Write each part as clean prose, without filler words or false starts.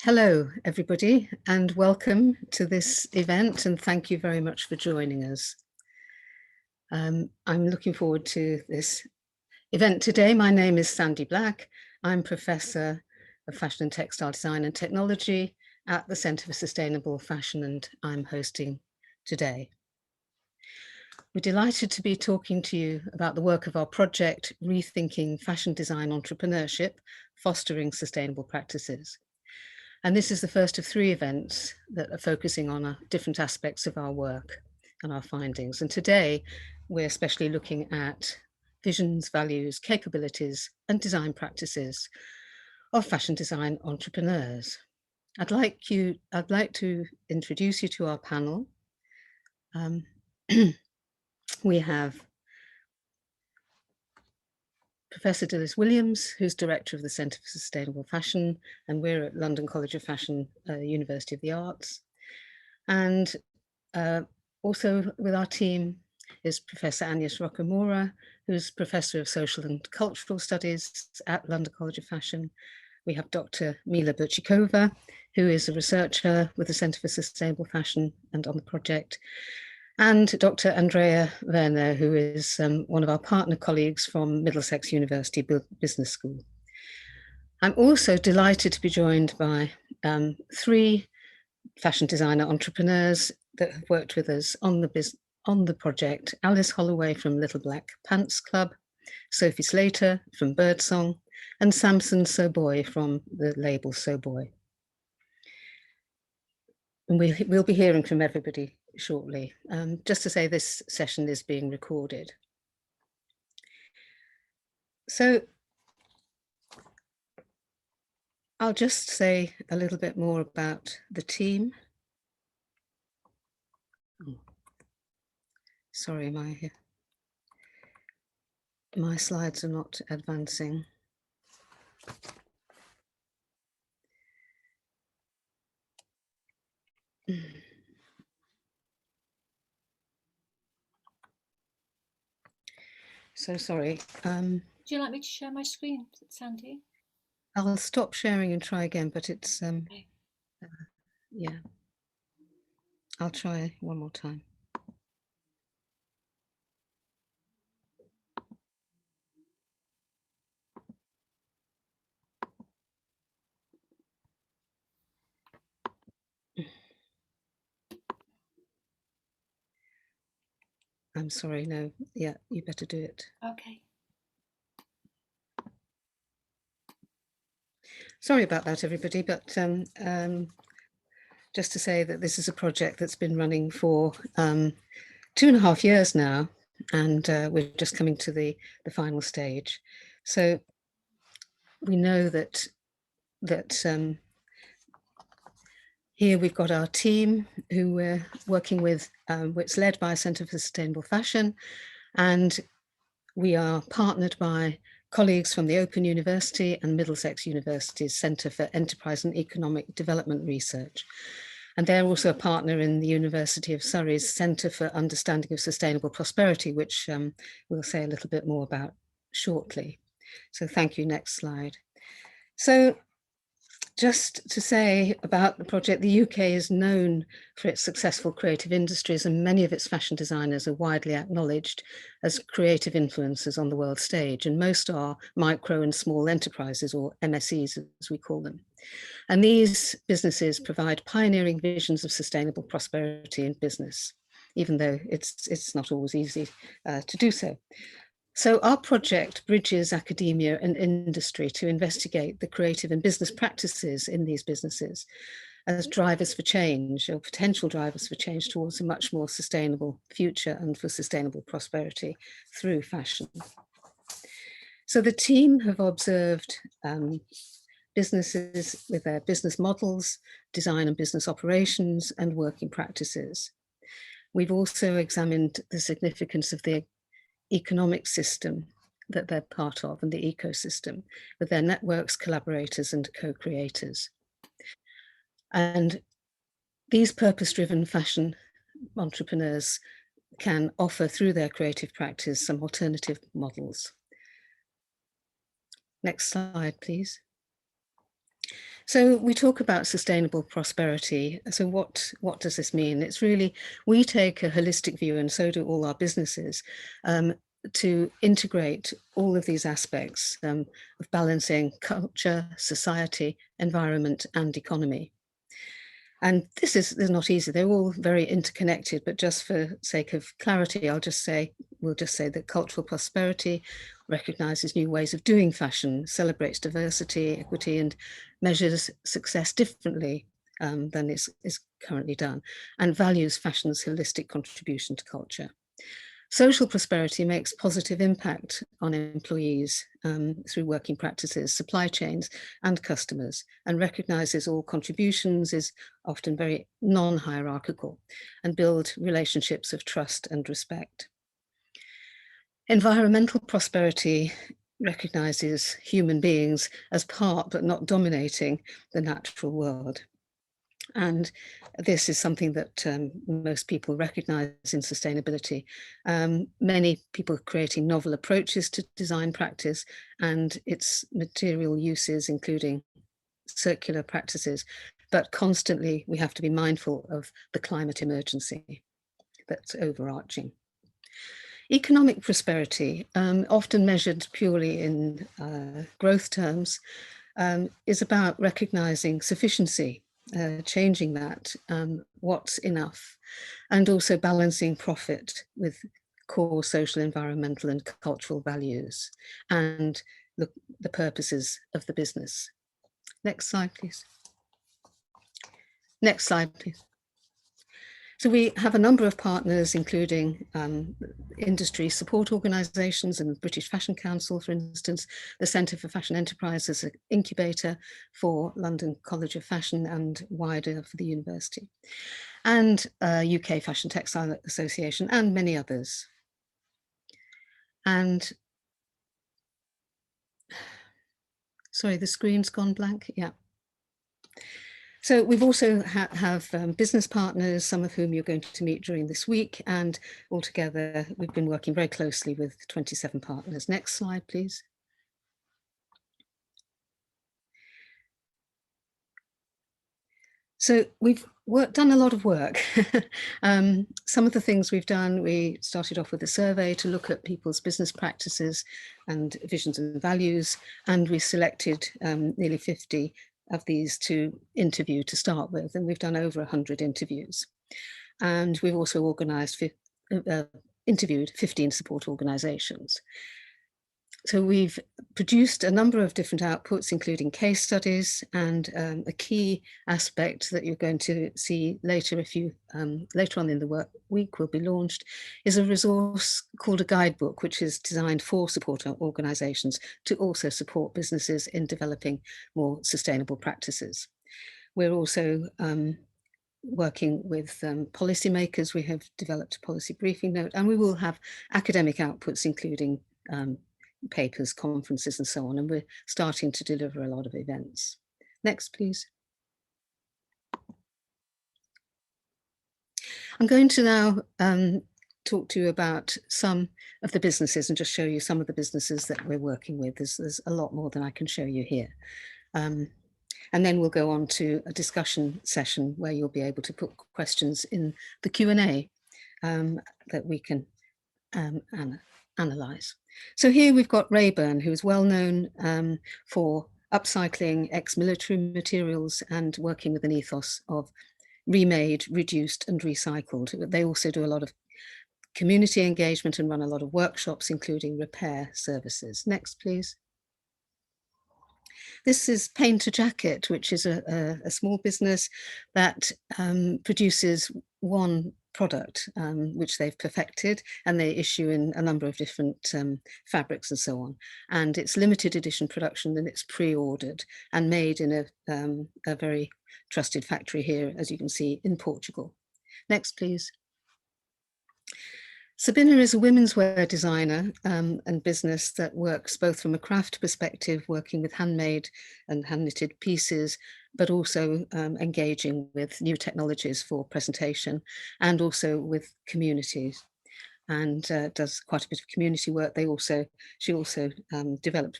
Hello, everybody, and welcome to this event, and thank you very much for joining us. I'm looking forward to this event today. My name is Sandy Black. I'm Professor of Fashion and Textile Design and Technology at the Centre for Sustainable Fashion, and I'm hosting today. We're delighted to be talking to you about the work of our project, Rethinking Fashion Design Entrepreneurship, Fostering Sustainable Practices. And this is the first of 3 events that are focusing on different aspects of our work and our findings. And today, we're especially looking at visions, values, capabilities, and design practices of fashion design entrepreneurs. I'd like to introduce you to our panel. We have Professor Dilys Williams, who's Director of the Centre for Sustainable Fashion, and we're at London College of Fashion, University of the Arts. And also with our team is Professor Agnes Rocamora, who's Professor of Social and Cultural Studies at London College of Fashion. We have Dr. Mila Burchikova, who is a researcher with the Centre for Sustainable Fashion and on the project, and Dr. Andrea Werner, who is one of our partner colleagues from Middlesex University Business School. I'm also delighted to be joined by 3 fashion designer entrepreneurs that have worked with us on the project: Alice Holloway from Little Black Pants Club, Sophie Slater from Birdsong, and Samson Soboy from the label Soboy. And we'll be hearing from everybody shortly. Just to say, this session is being recorded. So I'll just say a little bit more about the team. Sorry, my slides are not advancing. So sorry. Would you like me to share my screen, Sandy? I'll stop sharing and try again, but it's, Okay. Yeah. I'll try one more time. I'm sorry, no, yeah, you better do it. Okay. Sorry about that, everybody, but just to say that this is a project that's been running for 2.5 years now, and we're just coming to the final stage. So we know that here we've got our team who we're working with. It's led by a Centre for Sustainable Fashion, and we are partnered by colleagues from the Open University and Middlesex University's Centre for Enterprise and Economic Development Research. And they're also a partner in the University of Surrey's Centre for Understanding of Sustainable Prosperity, which we'll say a little bit more about shortly. So thank you. Next slide. So just to say about the project, the UK is known for its successful creative industries, and many of its fashion designers are widely acknowledged as creative influencers on the world stage, and most are micro and small enterprises, or MSEs as we call them. And these businesses provide pioneering visions of sustainable prosperity in business, even though it's not always easy to do so. So our project bridges academia and industry to investigate the creative and business practices in these businesses as drivers for change, or potential drivers for change towards a much more sustainable future and for sustainable prosperity through fashion. So the team have observed businesses with their business models, design and business operations, and working practices. We've also examined the significance of the economic system that they're part of and the ecosystem with their networks, collaborators, and co-creators. And these purpose-driven fashion entrepreneurs can offer through their creative practice some alternative models. Next slide, please. So we talk about sustainable prosperity. So what does this mean? It's really, we take a holistic view, and so do all our businesses, to integrate all of these aspects of balancing culture, society, environment, and economy. And this is not easy. They're all very interconnected, but just for sake of clarity, we'll just say that cultural prosperity recognizes new ways of doing fashion, celebrates diversity, equity, and measures success differently than is currently done, and values fashion's holistic contribution to culture. Social prosperity makes positive impact on employees through working practices, supply chains, and customers, and recognises all contributions, is often very non-hierarchical, and build relationships of trust and respect. Environmental prosperity recognises human beings as part, but not dominating, the natural world. And this is something that most people recognize in sustainability. Many people are creating novel approaches to design practice and its material uses, including circular practices, but constantly we have to be mindful of the climate emergency that's overarching. Economic prosperity, often measured purely in growth terms, is about recognizing sufficiency, changing that, what's enough, and also balancing profit with core social, environmental, and cultural values, and the purposes of the business. Next slide, please. Next slide, please. So we have a number of partners, including industry support organisations and British Fashion Council, for instance, the Centre for Fashion Enterprise as an incubator for London College of Fashion and wider for the university, and UK Fashion Textile Association, and many others. And sorry, the screen's gone blank. Yeah. So we've also have business partners, some of whom you're going to meet during this week, and altogether we've been working very closely with 27 partners. Next slide, please. So we've done a lot of work. Some of the things we've done, we started off with a survey to look at people's business practices and visions and values, and we selected nearly 50 of these to interview to start with, and we've done over 100 interviews. And we've also organised, interviewed 15 support organisations. So we've produced a number of different outputs, including case studies, and a key aspect that you're going to see later, later on in the week will be launched, is a resource called a guidebook, which is designed for support organisations to also support businesses in developing more sustainable practices. We're also working with policymakers. We have developed a policy briefing note, and we will have academic outputs, including papers, conferences, and so on, and we're starting to deliver a lot of events. Next, please. I'm going to now talk to you about some of the businesses and just show you some of the businesses that we're working with. There's a lot more than I can show you here. And then we'll go on to a discussion session where you'll be able to put questions in the Q&A that we can analyse. So here we've got Rayburn, who is well known for upcycling ex-military materials and working with an ethos of remade, reduced and recycled. They also do a lot of community engagement and run a lot of workshops, including repair services. Next, please. This is Paint a Jacket, which is a small business that produces one product which they've perfected, and they issue in a number of different fabrics and so on. And it's limited edition production, and it's pre-ordered and made in a very trusted factory here, as you can see, in Portugal. Next, please. Sabina is a women's wear designer and business that works both from a craft perspective, working with handmade and hand-knitted pieces, but also engaging with new technologies for presentation, and also with communities, and does quite a bit of community work. She also developed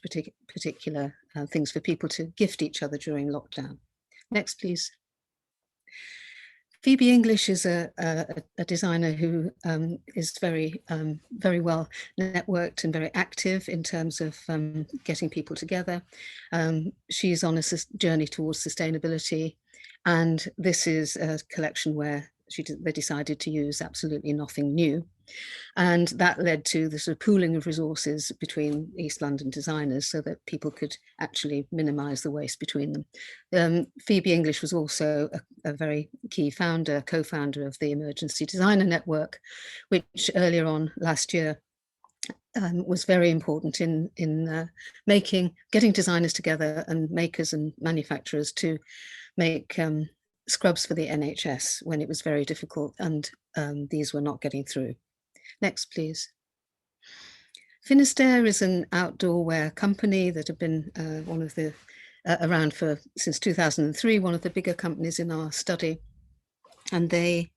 particular things for people to gift each other during lockdown. Next, please. Phoebe English is a designer who is very well networked and very active in terms of getting people together. She's on a journey towards sustainability, and this is a collection where they decided to use absolutely nothing new. And that led to the sort of pooling of resources between East London designers so that people could actually minimise the waste between them. Phoebe English was also a very key co-founder of the Emergency Designer Network, which earlier on last year was very important in getting designers together and makers and manufacturers to make scrubs for the NHS when it was very difficult and these were not getting through. Next, please. Finisterre is an outdoor wear company that have been one of the around since 2003, one of the bigger companies in our study, and they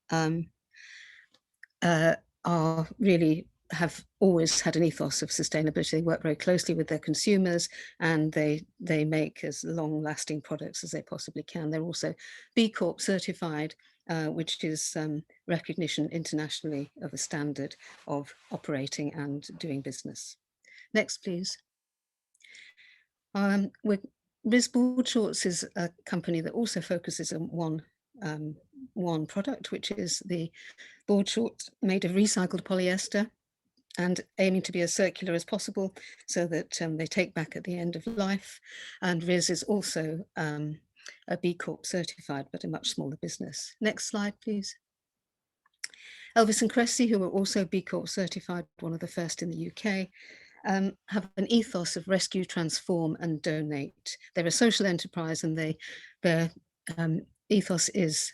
have always had an ethos of sustainability. They work very closely with their consumers, and they make as long-lasting products as they possibly can. They're also B Corp certified, which is recognition internationally of a standard of operating and doing business. Next, please. Riz Board Shorts is a company that also focuses on one product, which is the board shorts made of recycled polyester, and aiming to be as circular as possible so that they take back at the end of life. And Riz is also a B Corp certified, but a much smaller business. Next slide, please. Elvis and Cressy, who are also B Corp certified, one of the first in the UK, have an ethos of rescue, transform and donate. They're a social enterprise, and their ethos is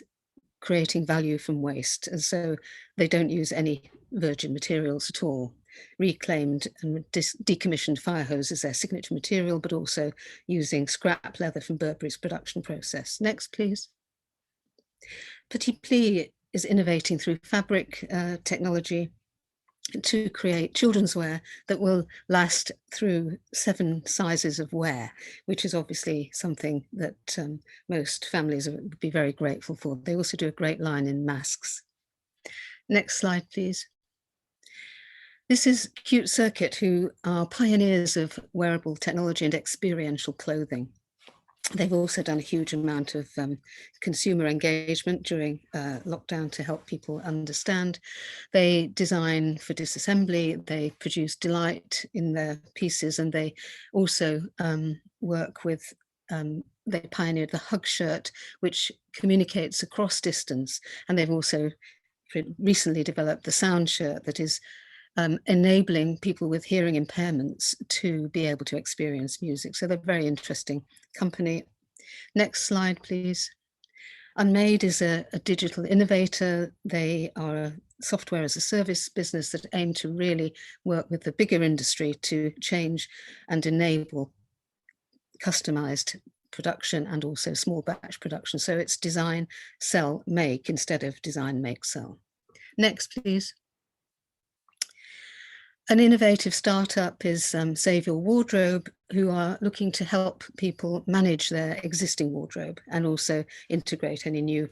creating value from waste. And so they don't use any virgin materials at all. Reclaimed and decommissioned fire hose is their signature material, but also using scrap leather from Burberry's production process. Next, please. Petit Pli is innovating through fabric technology to create children's wear that will last through 7 sizes of wear, which is obviously something that most families would be very grateful for. They also do a great line in masks. Next slide, please. This is Cute Circuit, who are pioneers of wearable technology and experiential clothing. They've also done a huge amount of consumer engagement during lockdown to help people understand. They design for disassembly, they produce delight in their pieces, and they also work with, they pioneered the hug shirt, which communicates across distance. And they've also recently developed the sound shirt that is enabling people with hearing impairments to be able to experience music. So they're a very interesting company. Next slide, please. Unmade is a digital innovator. They are a software as a service business that aim to really work with the bigger industry to change and enable customized production and also small batch production. So it's design, sell, make instead of design, make, sell. Next, please. An innovative startup is Save Your Wardrobe, who are looking to help people manage their existing wardrobe and also integrate any new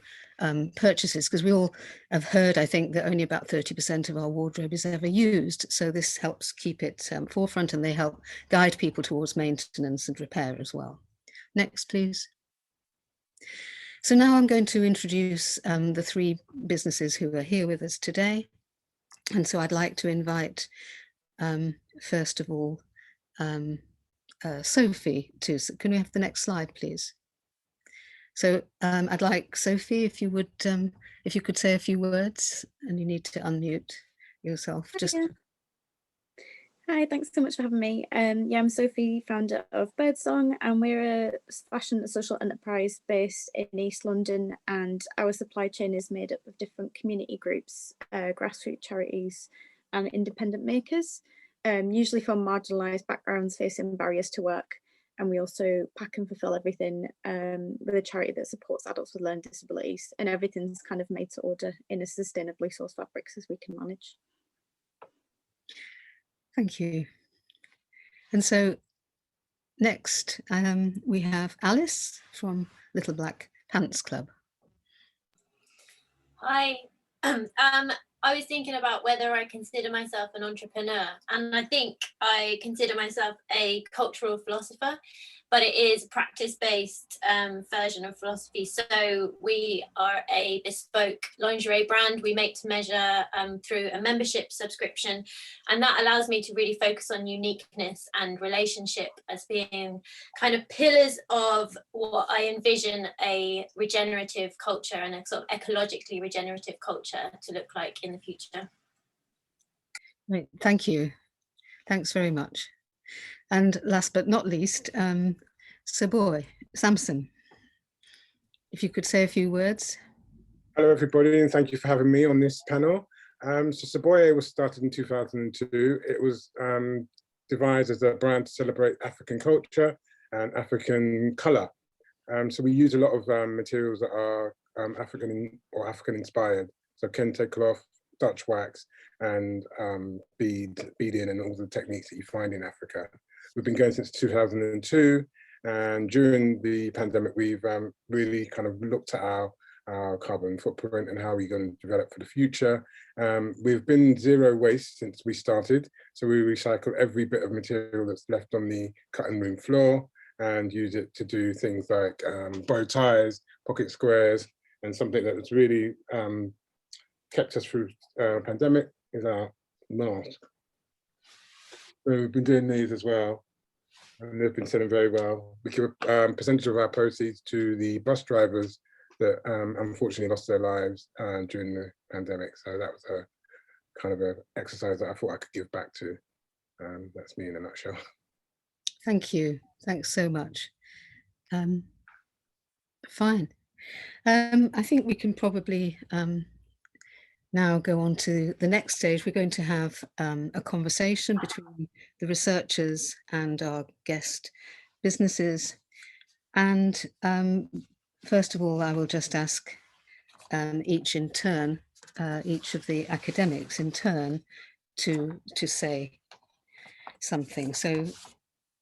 purchases, because we all have heard, I think, that only about 30% of our wardrobe is ever used. So this helps keep it forefront, and they help guide people towards maintenance and repair as well. Next, please. So now I'm going to introduce the 3 businesses who are here with us today. And so I'd like to invite first of all, Sophie, can we have the next slide, please? So I'd like Sophie, if you could say a few words, and you need to unmute yourself. Hi, thanks so much for having me. Yeah, I'm Sophie, founder of Birdsong, and we're a fashion social enterprise based in East London, and our supply chain is made up of different community groups, grassroots charities and independent makers, usually from marginalised backgrounds facing barriers to work. And we also pack and fulfil everything with a charity that supports adults with learning disabilities, and everything's kind of made to order in as sustainably sourced fabrics as we can manage. Thank you. And so next we have Alice from Little Black Pants Club. Hi. I was thinking about whether I consider myself an entrepreneur, and I think I consider myself a cultural philosopher, but it is a practice-based version of philosophy. So we are a bespoke lingerie brand. We make to measure through a membership subscription, and that allows me to really focus on uniqueness and relationship as being kind of pillars of what I envision a regenerative culture and a sort of ecologically regenerative culture to look like in the future. Right, thank you. Thanks very much. And last but not least, Saboy, Samson, if you could say a few words. Hello, everybody, and thank you for having me on this panel. So Saboye was started in 2002. It was devised as a brand to celebrate African culture and African color. So we use a lot of materials that are African or African inspired. So kente cloth, Dutch wax, and beading, and all the techniques that you find in Africa. We've been going since 2002, and during the pandemic, we've really kind of looked at our carbon footprint and how we're going to develop for the future. We've been zero waste since we started. So we recycle every bit of material that's left on the cutting room floor and use it to do things like bow ties, pocket squares, and something that has really kept us through pandemic is our mask. So we've been doing these as well, and they've been selling very well. We give a percentage of our proceeds to the bus drivers that unfortunately lost their lives during the pandemic. So that was a kind of an exercise that I thought I could give back to. That's me in a nutshell. Thank you. Thanks so much. Fine. I think we can probably now go on to the next stage. We're going to have a conversation between the researchers and our guest businesses. And first of all, I will just ask each in turn, each of the academics in turn to say something. So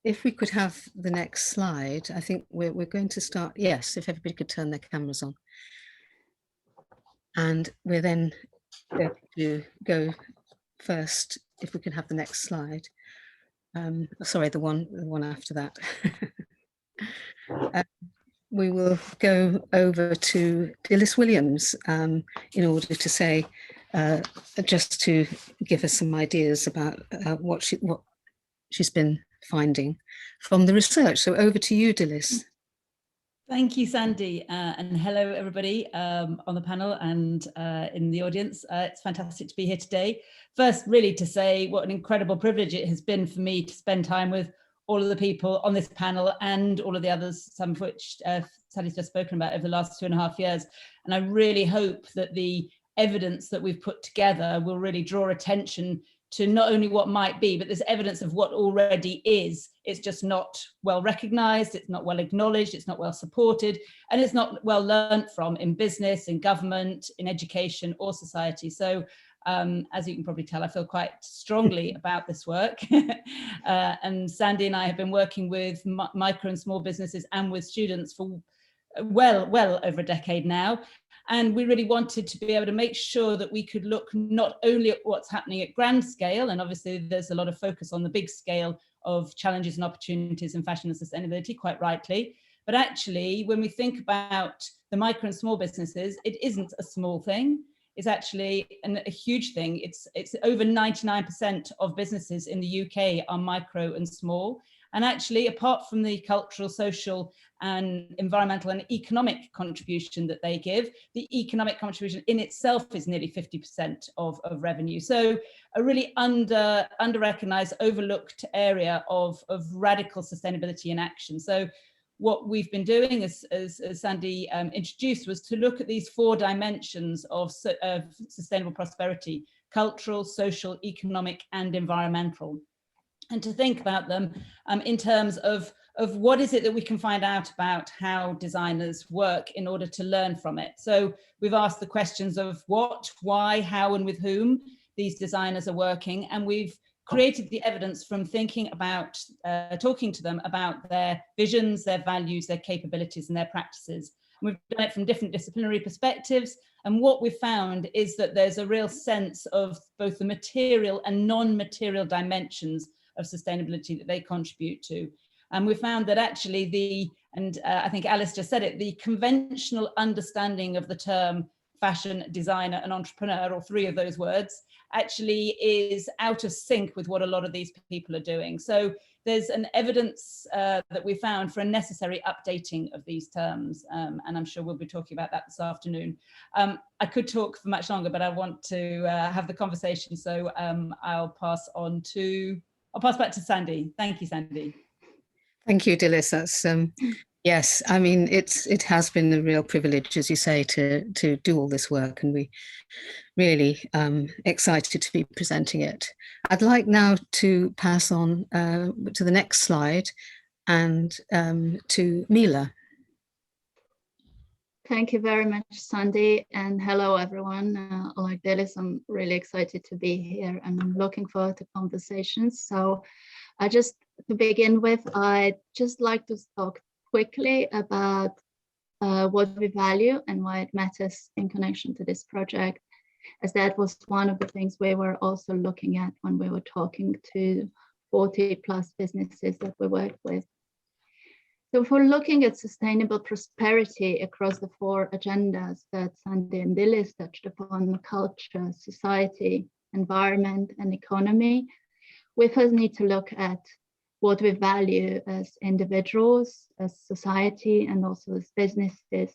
if we could have the next slide, I think we're going to start. Yes, if everybody could turn their cameras on. And we're then going to go first, if we could have the next slide. Sorry, the one after that. We will go over to Dilys Williams in order to say, just to give us some ideas about what she's been finding from the research. So over to you, Dilys. Thank you, Sandy, and hello everybody on the panel and in the audience. It's fantastic to be here today. First, really to say what an incredible privilege it has been for me to spend time with all of the people on this panel and all of the others, some of which Sandy's just spoken about over the last 2.5 years. And I really hope that the evidence that we've put together will really draw attention to not only what might be, but there's evidence of what already is. It's just not well recognized, it's not well acknowledged, it's not well supported, and it's not well learnt from in business, in government, in education or society. So as you can probably tell, I feel quite strongly about this work. And Sandy and I have been working with micro and small businesses and with students for well over a decade now. And we really wanted to be able to make sure that we could look not only at what's happening at grand scale, and obviously there's a lot of focus on the big scale of challenges and opportunities in fashion and sustainability, quite rightly, but actually when we think about the micro and small businesses, it isn't a small thing. It's actually a huge thing. It's over 99% of businesses in the UK are micro and small. And actually, apart from the cultural, social, and environmental and economic contribution that they give, the economic contribution in itself is nearly 50% of revenue. So a really under-recognized, overlooked area of radical sustainability in action. So what we've been doing, as Sandy introduced, was to look at these 4 dimensions of sustainable prosperity: cultural, social, economic, and environmental. And to think about them in terms of what is it that we can find out about how designers work in order to learn from it. So we've asked the questions of what, why, how, and with whom these designers are working. And we've created the evidence from thinking about, talking to them about their visions, their values, their capabilities, and their practices. We've done it from different disciplinary perspectives. And what we've found is that there's a real sense of both the material and non-material dimensions of sustainability that they contribute to. And we found that actually I think Alice just said it, the conventional understanding of the term fashion designer and entrepreneur, or three of those words, actually is out of sync with what a lot of these people are doing. So there's an evidence that we found for a necessary updating of these terms, and I'm sure we'll be talking about that this afternoon. I could talk for much longer, but I want to have the conversation, so I'll pass back to Sandy. Thank you, Sandy. Thank you, Dilys. That's yes, I mean, it has been a real privilege, as you say, to do all this work, and we really excited to be presenting it. I'd like now to pass on to the next slide and to Mila. Thank you very much, Sandy, and hello, everyone. Like Dilys, I'm really excited to be here, and I'm looking forward to conversations. So to begin with, I'd just like to talk quickly about what we value and why it matters in connection to this project, as that was one of the things we were also looking at when we were talking to 40 plus businesses that we work with. So if we're looking at sustainable prosperity across the 4 agendas that Sandy and Dilys touched upon: culture, society, environment, and economy, we first need to look at what we value as individuals, as society, and also as businesses.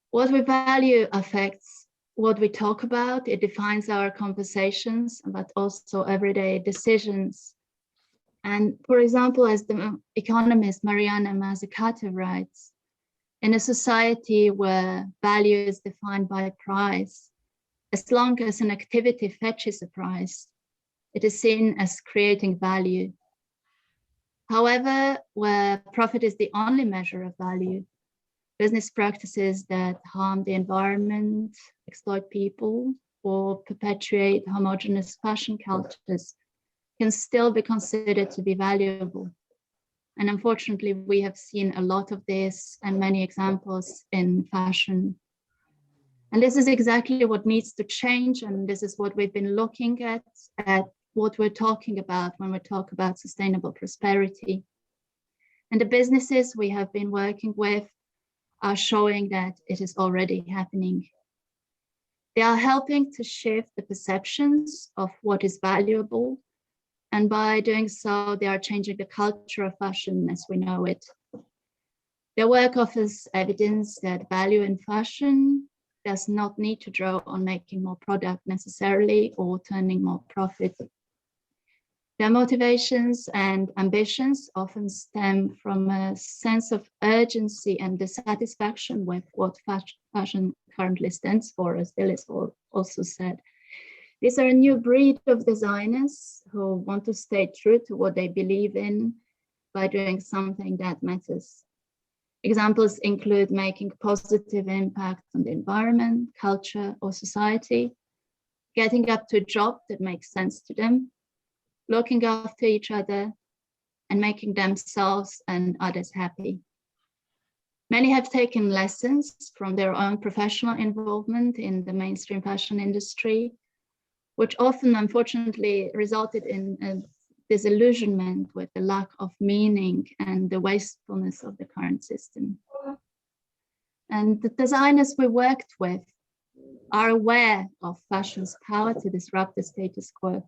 What we value affects what we talk about. It defines our conversations, but also everyday decisions. And for example, as the economist Mariana Mazzucato writes, in a society where value is defined by price, as long as an activity fetches a price, it is seen as creating value. However, where profit is the only measure of value, business practices that harm the environment, exploit people, or perpetuate homogeneous fashion cultures can still be considered to be valuable. And unfortunately, we have seen a lot of this and many examples in fashion. And this is exactly what needs to change. And this is what we've been looking at what we're talking about when we talk about sustainable prosperity. And the businesses we have been working with are showing that it is already happening. They are helping to shift the perceptions of what is valuable. And by doing so, they are changing the culture of fashion as we know it. Their work offers evidence that value in fashion does not need to draw on making more product necessarily or turning more profit. Their motivations and ambitions often stem from a sense of urgency and dissatisfaction with what fashion currently stands for, as Dilys also said. These are a new breed of designers who want to stay true to what they believe in by doing something that matters. Examples include making positive impact on the environment, culture, or society, getting up to a job that makes sense to them, looking after each other, and making themselves and others happy. Many have taken lessons from their own professional involvement in the mainstream fashion industry, which often, unfortunately, resulted in a disillusionment with the lack of meaning and the wastefulness of the current system. And the designers we worked with are aware of fashion's power to disrupt the status quo.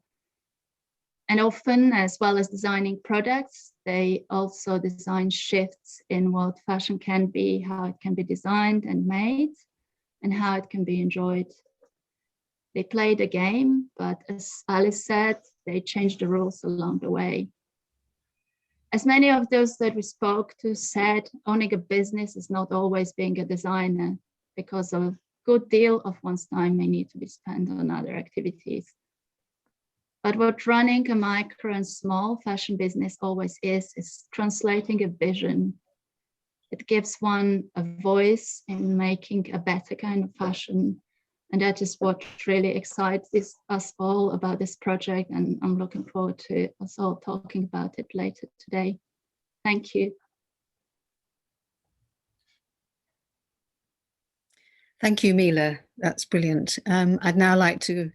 And often, as well as designing products, they also design shifts in what fashion can be, how it can be designed and made, and how it can be enjoyed. They play the game, but as Alice said, they change the rules along the way. As many of those that we spoke to said, owning a business is not always being a designer, because a good deal of one's time may need to be spent on other activities. But what running a micro and small fashion business always is translating a vision. It gives one a voice in making a better kind of fashion. And that is what really excites us all about this project. And I'm looking forward to us all talking about it later today. Thank you. Thank you, Mila. That's brilliant. I'd now like to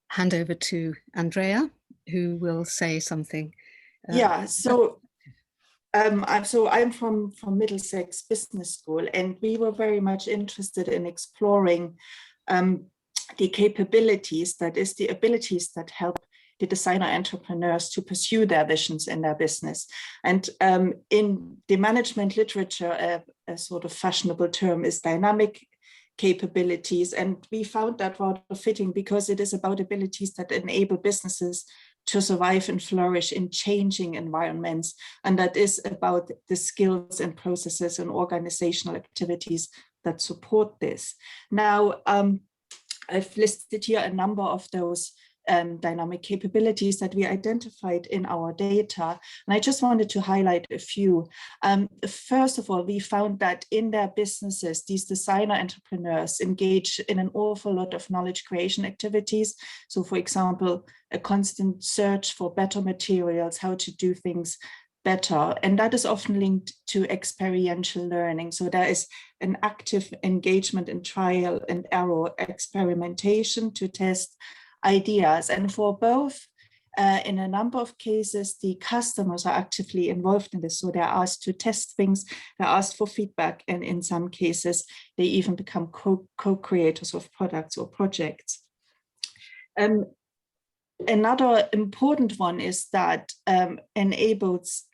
hand over to Andrea, who will say something. Yeah, so I'm from Middlesex Business School, and we were very much interested in exploring the capabilities, that is the abilities that help the designer entrepreneurs to pursue their visions in their business. And in the management literature, a sort of fashionable term is dynamic capabilities. And we found that rather fitting because it is about abilities that enable businesses to survive and flourish in changing environments. And that is about the skills and processes and organizational activities that support this. Now, I've listed here a number of those dynamic capabilities that we identified in our data. And I just wanted to highlight a few. First of all, we found that in their businesses, these designer entrepreneurs engage in an awful lot of knowledge creation activities. So for example, a constant search for better materials, how to do things better. And that is often linked to experiential learning. So there is an active engagement in trial and error experimentation to test ideas. And for both, in a number of cases, the customers are actively involved in this. So they're asked to test things, they're asked for feedback, and in some cases, they even become co-creators of products or projects. Another important one is that enables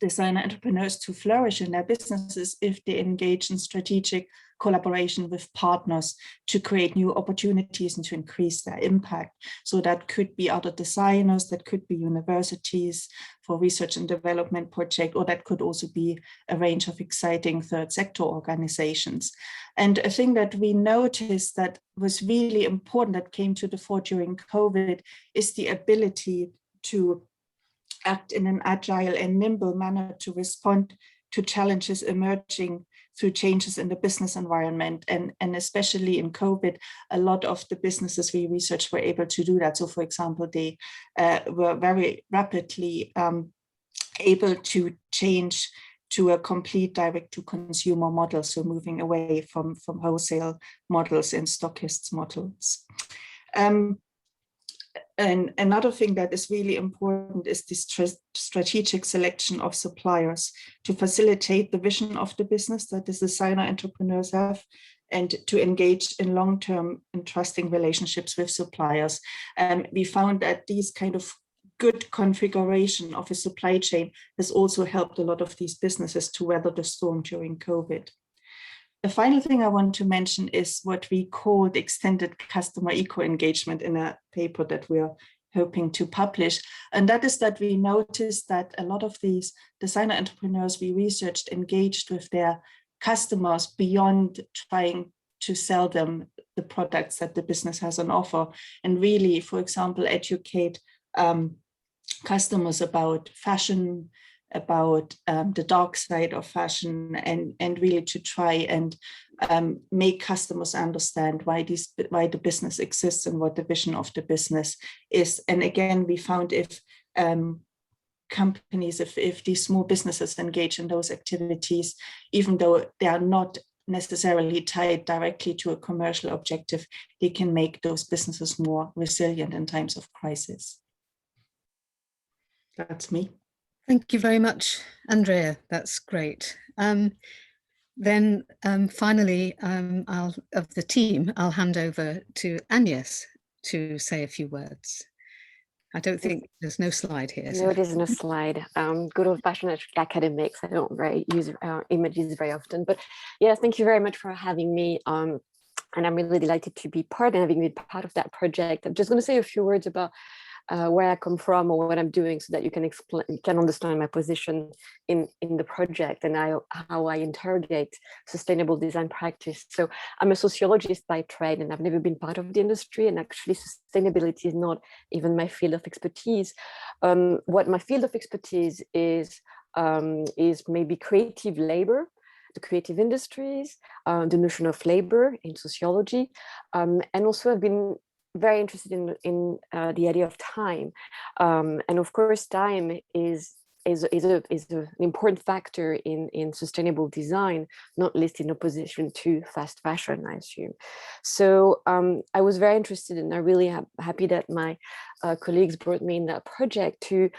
designer entrepreneurs to flourish in their businesses if they engage in strategic collaboration with partners to create new opportunities and to increase their impact. So that could be other designers, that could be universities for research and development project, or that could also be a range of exciting third sector organizations. And a thing that we noticed that was really important that came to the fore during COVID is the ability to act in an agile and nimble manner to respond to challenges emerging through changes in the business environment. And especially in COVID, a lot of the businesses we researched were able to do that. So for example, they were very rapidly able to change to a complete direct-to-consumer model, so moving away from wholesale models and stockists models. And another thing that is really important is this strategic selection of suppliers to facilitate the vision of the business that the designer entrepreneurs have, and to engage in long-term and trusting relationships with suppliers. We found that these kind of good configuration of a supply chain has also helped a lot of these businesses to weather the storm during COVID. The final thing I want to mention is what we called extended customer eco-engagement in a paper that we are hoping to publish. And that is that we noticed that a lot of these designer entrepreneurs we researched engaged with their customers beyond trying to sell them the products that the business has on offer, and really, for example, educate customers about fashion, about the dark side of fashion, and really to try and make customers understand why the business exists and what the vision of the business is. And again, we found if companies, if these small businesses engage in those activities, even though they are not necessarily tied directly to a commercial objective, they can make those businesses more resilient in times of crisis. That's me. Thank you very much, Andrea. That's great. Then finally, of the team, I'll hand over to Agnes to say a few words. I don't think there's no slide here. No, it isn't a slide. Good old-fashioned academics. I don't use images very often. But yes, thank you very much for having me. And I'm really delighted to be part and having been part of that project. I'm just going to say a few words about where I come from or what I'm doing, so that you can understand my position in the project and how I interrogate sustainable design practice. So I'm a sociologist by trade, and I've never been part of the industry, and actually sustainability is not even my field of expertise. What my field of expertise is maybe creative labor, the creative industries, the notion of labor in sociology, and also I've been very interested in the idea of time. And of course, time is an important factor in sustainable design, not least in opposition to fast fashion, I assume. So I was very interested, and I'm really happy that my colleagues brought me in that project to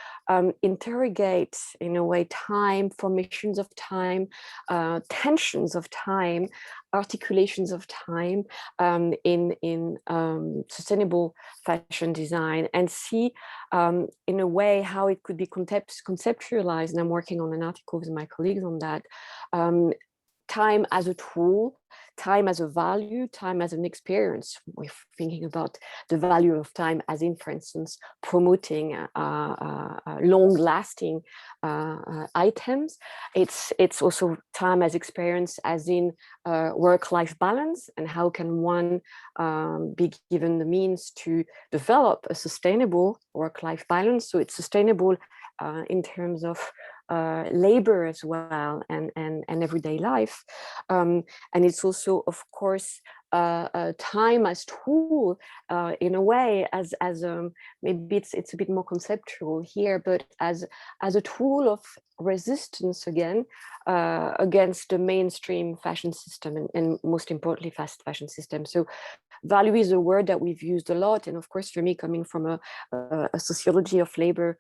interrogate, in a way, time, formations of time, tensions of time, articulations of time in sustainable fashion design, and see in a way how it could be conceptualized. And I'm working on an article with my colleagues on that. Time as a tool, time as a value, time as an experience. We're thinking about the value of time as in, for instance, promoting long-lasting items. It's also time as experience as in work-life balance, and how can one be given the means to develop a sustainable work-life balance. So it's sustainable in terms of labor as well, and everyday life, and it's also, of course, time as tool, in a way, as maybe it's a bit more conceptual here, but as a tool of resistance again against the mainstream fashion system, and most importantly fast fashion system. So value is a word that we've used a lot, and of course, for me, coming from a sociology of labor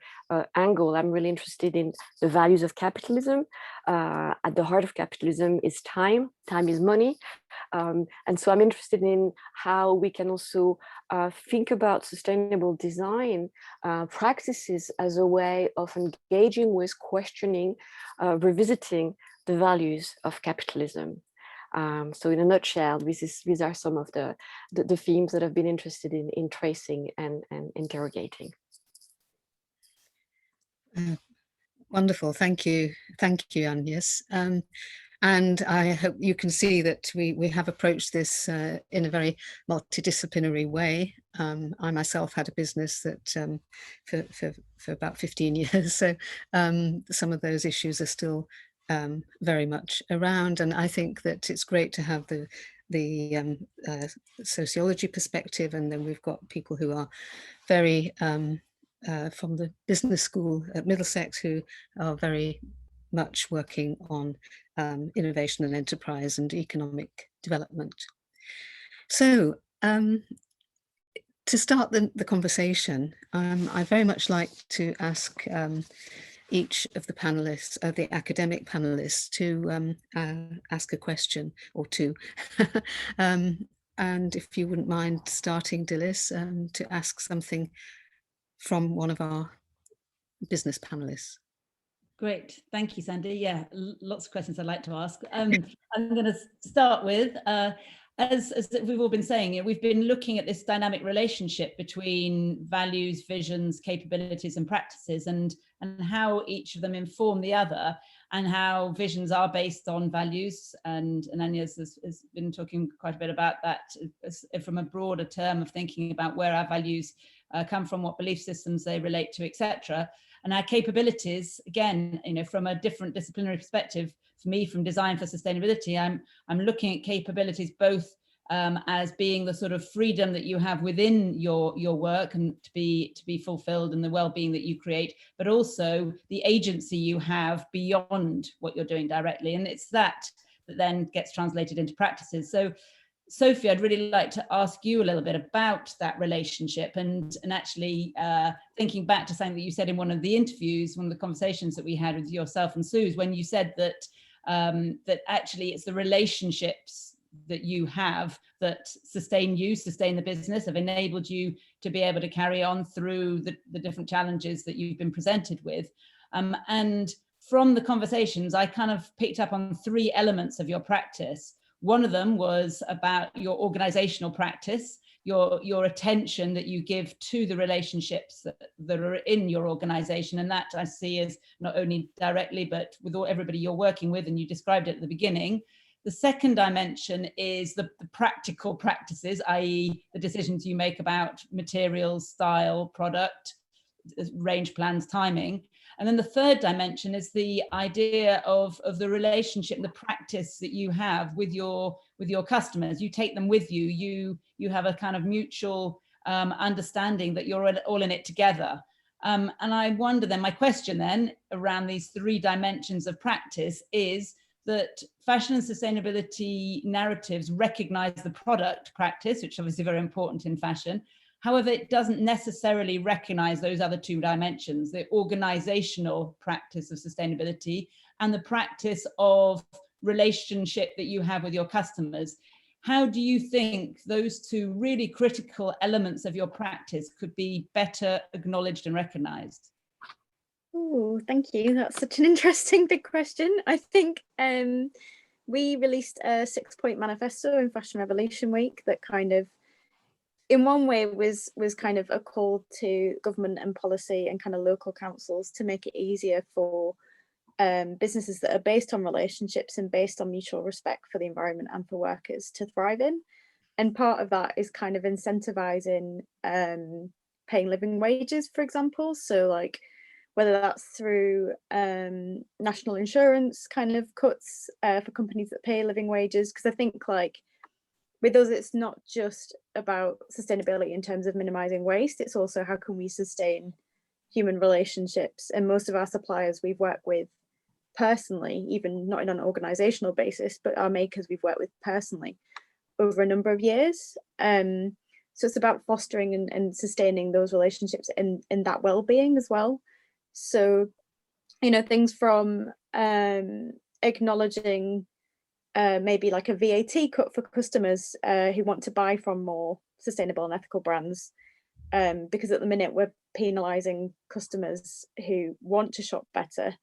angle, I'm really interested in the values of capitalism. At the heart of capitalism is time. Time is money, and so I'm interested in how we can also think about sustainable design practices as a way of engaging with, questioning, revisiting the values of capitalism. So in a nutshell, these are some of the themes that I've been interested in tracing and interrogating. Wonderful, thank you, Agnes. And I hope you can see that we have approached this in a very multidisciplinary way. I myself had a business that for about 15 years, so some of those issues are still very much around, and I think that it's great to have the sociology perspective, and then we've got people who are very from the business school at Middlesex, who are very much working on innovation and enterprise and economic development. So to start the conversation, I very much like to ask each of the panelists, the academic panelists, to ask a question or two. And if you wouldn't mind starting, Dilys, to ask something from one of our business panelists. Great, thank you, Sandy. Yeah, lots of questions I'd like to ask. I'm going to start with, as we've all been saying, we've been looking at this dynamic relationship between values, visions, capabilities, and practices, and how each of them inform the other, and how visions are based on values. And Agnes has been talking quite a bit about that from a broader term of thinking about where our values come from, what belief systems they relate to, etc. And our capabilities, again, from a different disciplinary perspective, for me, from design for sustainability, I'm looking at capabilities both as being the sort of freedom that you have within your work and to be fulfilled, and the well-being that you create, but also the agency you have beyond what you're doing directly. And it's that then gets translated into practices. So Sophie, I'd really like to ask you a little bit about that relationship, and actually thinking back to something that you said in one of the interviews, one of the conversations that we had with yourself and Suze, when you said that that actually it's the relationships that you have that sustain the business, have enabled you to be able to carry on through the different challenges that you've been presented with. And from the conversations, I kind of picked up on 3 elements of your practice. One of them was about your organizational practice, your attention that you give to the relationships that are in your organization. And that I see as not only directly, but with everybody you're working with, and you described it at the beginning. The second dimension is the practical practices, i.e. the decisions you make about materials, style, product, range plans, timing. And then the third dimension is the idea of the relationship, the practice that you have with your customers. You take them with you. You have a kind of mutual understanding that you're all in it together. And I wonder then, my question then around these 3 dimensions of practice is that fashion and sustainability narratives recognize the product practice, which is obviously very important in fashion. However, it doesn't necessarily recognize those other 2 dimensions, the organizational practice of sustainability and the practice of relationship that you have with your customers. How do you think those 2 really critical elements of your practice could be better acknowledged and recognized? Oh, thank you. That's such an interesting big question. I think we released a 6-point manifesto in Fashion Revolution Week that kind of, in one way, was kind of a call to government and policy and kind of local councils to make it easier for businesses that are based on relationships and based on mutual respect for the environment and for workers to thrive in. And part of that is kind of incentivizing paying living wages, for example. So like, whether that's through national insurance kind of cuts for companies that pay living wages. Because I think like with us, it's not just about sustainability in terms of minimizing waste, it's also how can we sustain human relationships. And most of our suppliers we've worked with personally, even not on an organizational basis, but our makers we've worked with personally over a number of years. So it's about fostering and sustaining those relationships and that well-being as well. So, you know, things from acknowledging maybe like a VAT cut for customers who want to buy from more sustainable and ethical brands, because at the minute we're penalising customers who want to shop better,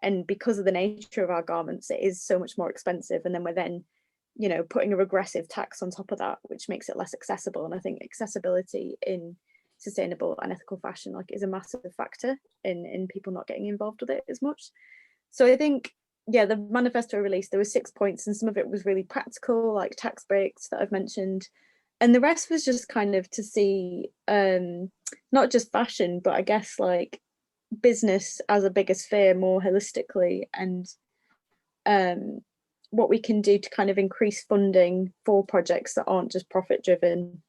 and because of the nature of our garments, it is so much more expensive. And then we're then, you know, putting a regressive tax on top of that, which makes it less accessible. And I think accessibility in sustainable and ethical fashion like is a massive factor in people not getting involved with it as much. So I think, yeah, the manifesto released, there were 6 points, and some of it was really practical, like tax breaks that I've mentioned, and the rest was just kind of to see not just fashion, but I guess like business as a bigger sphere more holistically, and what we can do to kind of increase funding for projects that aren't just profit driven,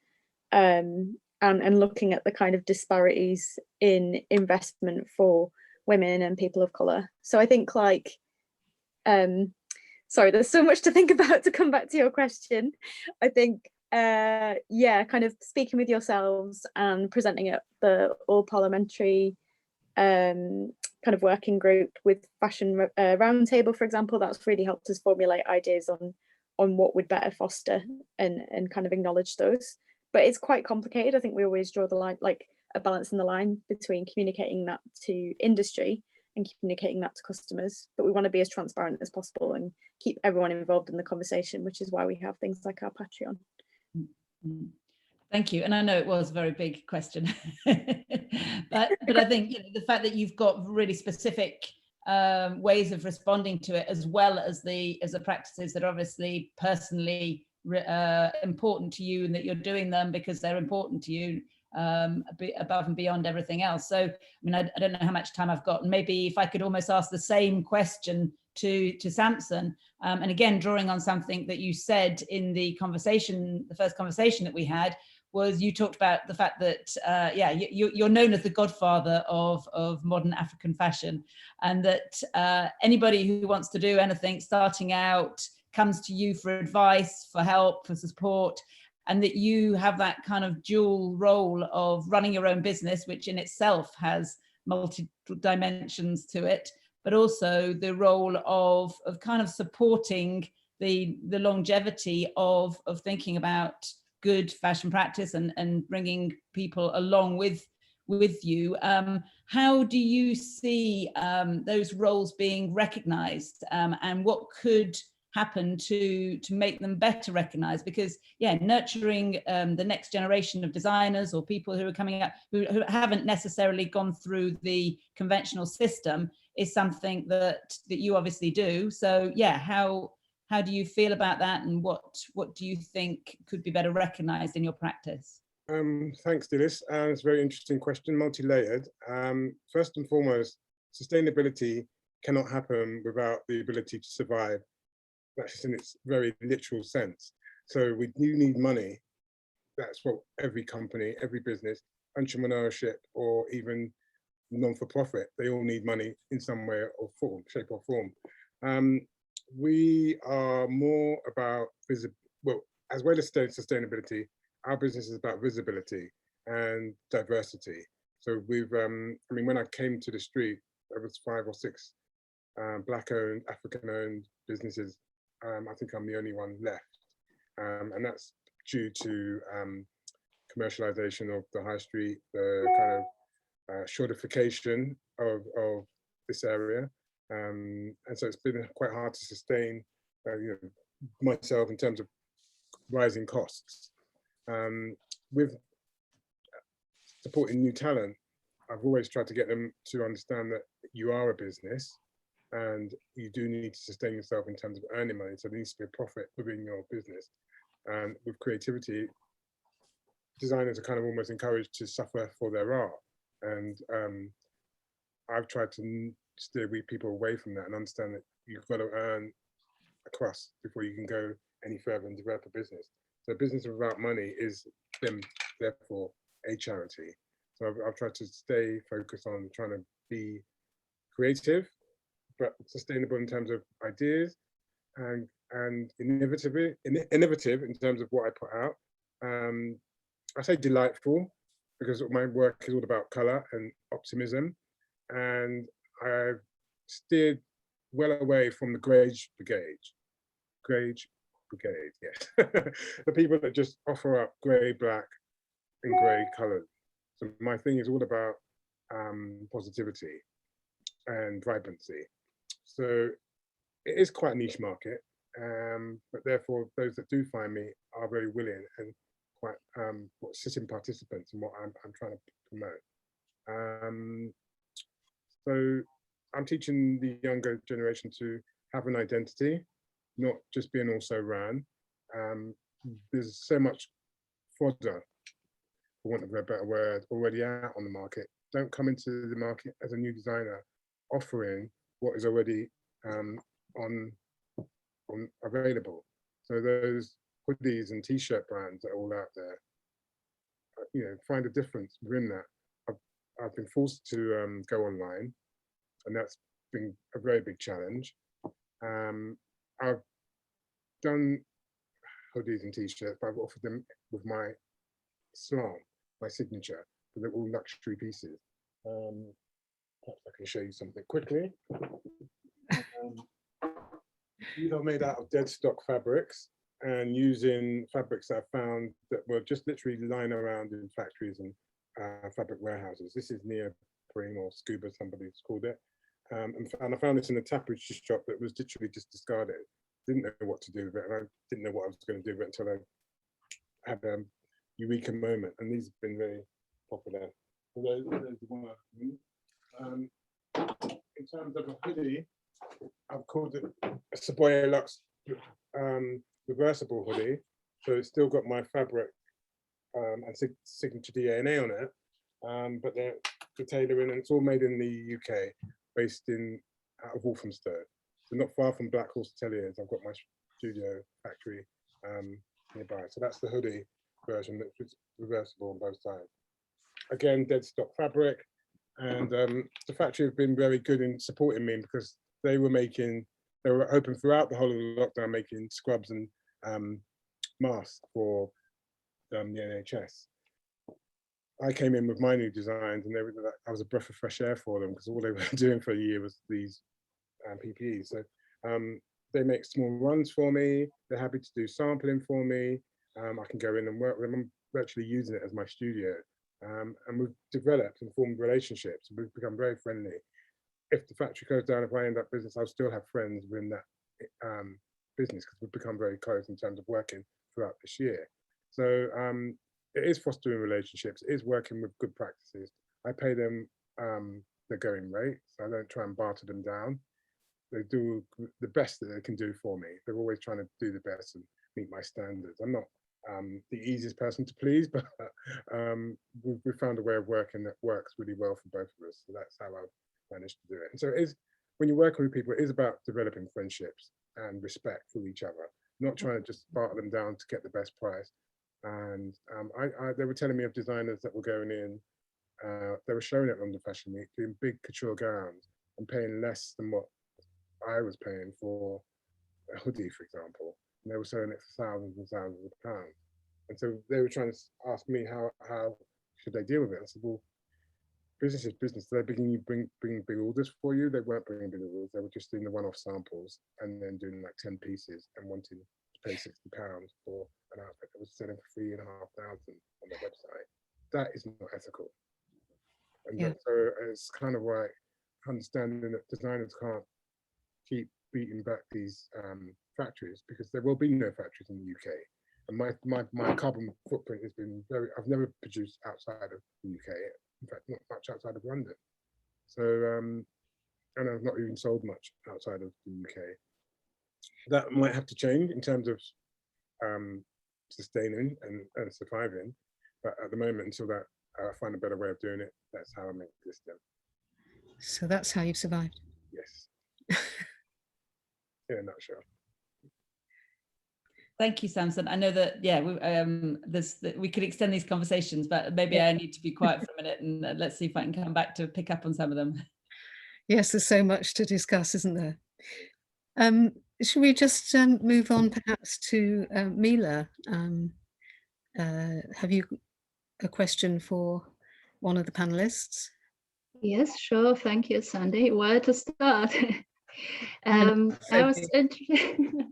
and looking at the kind of disparities in investment for women and people of colour. So I think like, sorry, there's so much to think about to come back to your question. I think, yeah, kind of speaking with yourselves and presenting at the all parliamentary kind of working group with Fashion Roundtable, for example, that's really helped us formulate ideas on what would better foster and kind of acknowledge those. But it's quite complicated. I think we always draw the line, like a balance in the line between communicating that to industry and communicating that to customers. But we want to be as transparent as possible and keep everyone involved in the conversation, which is why we have things like our Patreon. Thank you. And I know it was a very big question, but I think, you know, the fact that you've got really specific ways of responding to it, as well as the practices that are obviously personally important to you, and that you're doing them because they're important to you, above and beyond everything else. So, I mean, I don't know how much time I've got. Maybe if I could almost ask the same question to Samson, and again, drawing on something that you said in the conversation, the first conversation that we had, was you talked about the fact that, yeah, you're known as the godfather of modern African fashion, and that anybody who wants to do anything starting out comes to you for advice, for help, for support, and that you have that kind of dual role of running your own business, which in itself has multiple dimensions to it, but also the role of kind of supporting the longevity of thinking about good fashion practice and bringing people along with you. How do you see those roles being recognized, and what could happen to make them better recognized? Because, yeah, nurturing the next generation of designers or people who are coming up who haven't necessarily gone through the conventional system is something that you obviously do. So, yeah, how do you feel about that, and what do you think could be better recognized in your practice? Thanks, Dilys. It's a very interesting question, multi-layered. First and foremost, sustainability cannot happen without the ability to survive. That's in its very literal sense. So we do need money. That's what every company, every business, entrepreneurship, or even non-for-profit. They all need money in some way or form, shape or form. We are more about well, as well as sustainability, our business is about visibility and diversity. So we've, I mean, when I came to the street, there was 5 or 6 Black-owned, African-owned businesses. I think I'm the only one left, and that's due to commercialization of the high street, the kind of shortification of this area, and so it's been quite hard to sustain, you know, myself in terms of rising costs. With supporting new talent, I've always tried to get them to understand that you are a business and you do need to sustain yourself in terms of earning money. So there needs to be a profit within your business. And with creativity, designers are kind of almost encouraged to suffer for their art. And I've tried to steer people away from that and understand that you've got to earn a crust before you can go any further and develop a business. So business without money is therefore a charity. So I've tried to stay focused on trying to be creative, but sustainable in terms of ideas, and innovative in terms of what I put out. I say delightful because my work is all about color and optimism, and I've steered well away from the Grage Brigade, yes. The people that just offer up grey, black, and grey colors. So my thing is all about positivity and vibrancy. So it is quite a niche market, but therefore those that do find me are very willing and quite sitting participants in what I'm trying to promote. So I'm teaching the younger generation to have an identity, not just being also ran. There's so much fodder, for want of a better word, already out on the market. Don't come into the market as a new designer offering what is already on available. So those hoodies and t-shirt brands are all out there. You know, find a difference within that. I've been forced to go online, and that's been a very big challenge. I've done hoodies and t-shirts, but I've offered them with my slam, my signature, but they're all luxury pieces. Perhaps I can show you something quickly. These are made out of dead stock fabrics and using fabrics that I found that were just literally lying around in factories and fabric warehouses. This is neoprene or scuba, somebody's called it. And I found this in a tapestry shop that was literally just discarded. Didn't know what to do with it, and I didn't know what I was going to do with it until I had a eureka moment, and these have been very popular. So those one in terms of a hoodie, I've called it a Saboya Luxe reversible hoodie. So it's still got my fabric and signature DNA on it, but the tailoring, and it's all made in the UK, based out of Walthamstow. So not far from Black Horse Ateliers. I've got my studio factory nearby. So that's the hoodie version that's reversible on both sides. Again, dead stock fabric, and the factory have been very good in supporting me because they were open throughout the whole of the lockdown, making scrubs and masks for the NHS. I came in with my new designs, and I was a breath of fresh air for them because all they were doing for a year was these PPEs. So they make small runs for me. They're happy to do sampling for me. I can go in and work with them. I'm virtually using it as my studio. And we've developed and formed relationships. We've become very friendly. If the factory goes down, if I end up business, I'll still have friends within that business because we've become very close in terms of working throughout this year. So it is fostering relationships. It is working with good practices. I pay them their going rate, so I don't try and barter them down. They do the best that they can do for me. They're always trying to do the best and meet my standards. I'm not the easiest person to please, but we've found a way of working that works really well for both of us. So that's how I've managed to do it. And so it is, when you're working with people, it is about developing friendships and respect for each other, not trying to just barter them down to get the best price. And they were telling me of designers that were going in they were showing it on the Fashion Week, doing big couture gowns and paying less than what I was paying for a hoodie, for example. And they were selling it for thousands and thousands of pounds. And so they were trying to ask me how should they deal with it. I said, well, business is business. They're bringing big orders for you. They weren't bringing big orders. They were just doing the one-off samples and then doing like 10 pieces and wanting to pay £60 for an outfit that was selling for £3,500 on their website. That is not ethical. And so it's kind of like understanding that designers can't keep beating back these factories, because there will be no factories in the UK. And my carbon footprint has been I've never produced outside of the UK. In fact, not much outside of London. So, and I've not even sold much outside of the UK. That might have to change in terms of sustaining and surviving. But at the moment, until that I find a better way of doing it, that's how I'm existing. So that's how you've survived? Yes. In a nutshell. Thank you, Samson. I know that, yeah, we could extend these conversations, but maybe I need to be quiet for a minute, and let's see if I can come back to pick up on some of them. Yes, there's so much to discuss, isn't there? Should we just move on perhaps to Mila? Have you a question for one of the panelists? Yes, sure. Thank you, Sandy. Where to start? I was interested.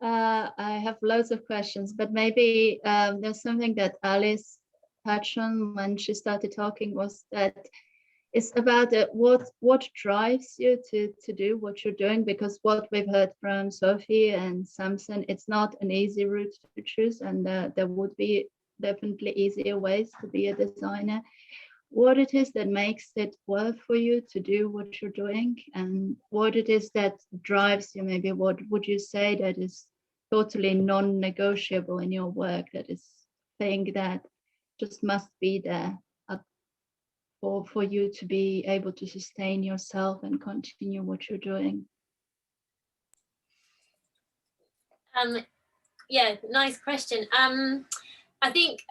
I have loads of questions, but maybe there's something that Alice touched on when she started talking, was that it's about what drives you to do what you're doing, because what we've heard from Sophie and Samson, it's not an easy route to choose, and there would be definitely easier ways to be a designer. What it is that makes it worth for you to do what you're doing, and what it is that drives you. Maybe what would you say that is totally non-negotiable in your work, that is thing that just must be there for you to be able to sustain yourself and continue what you're doing? Yeah, nice question. I think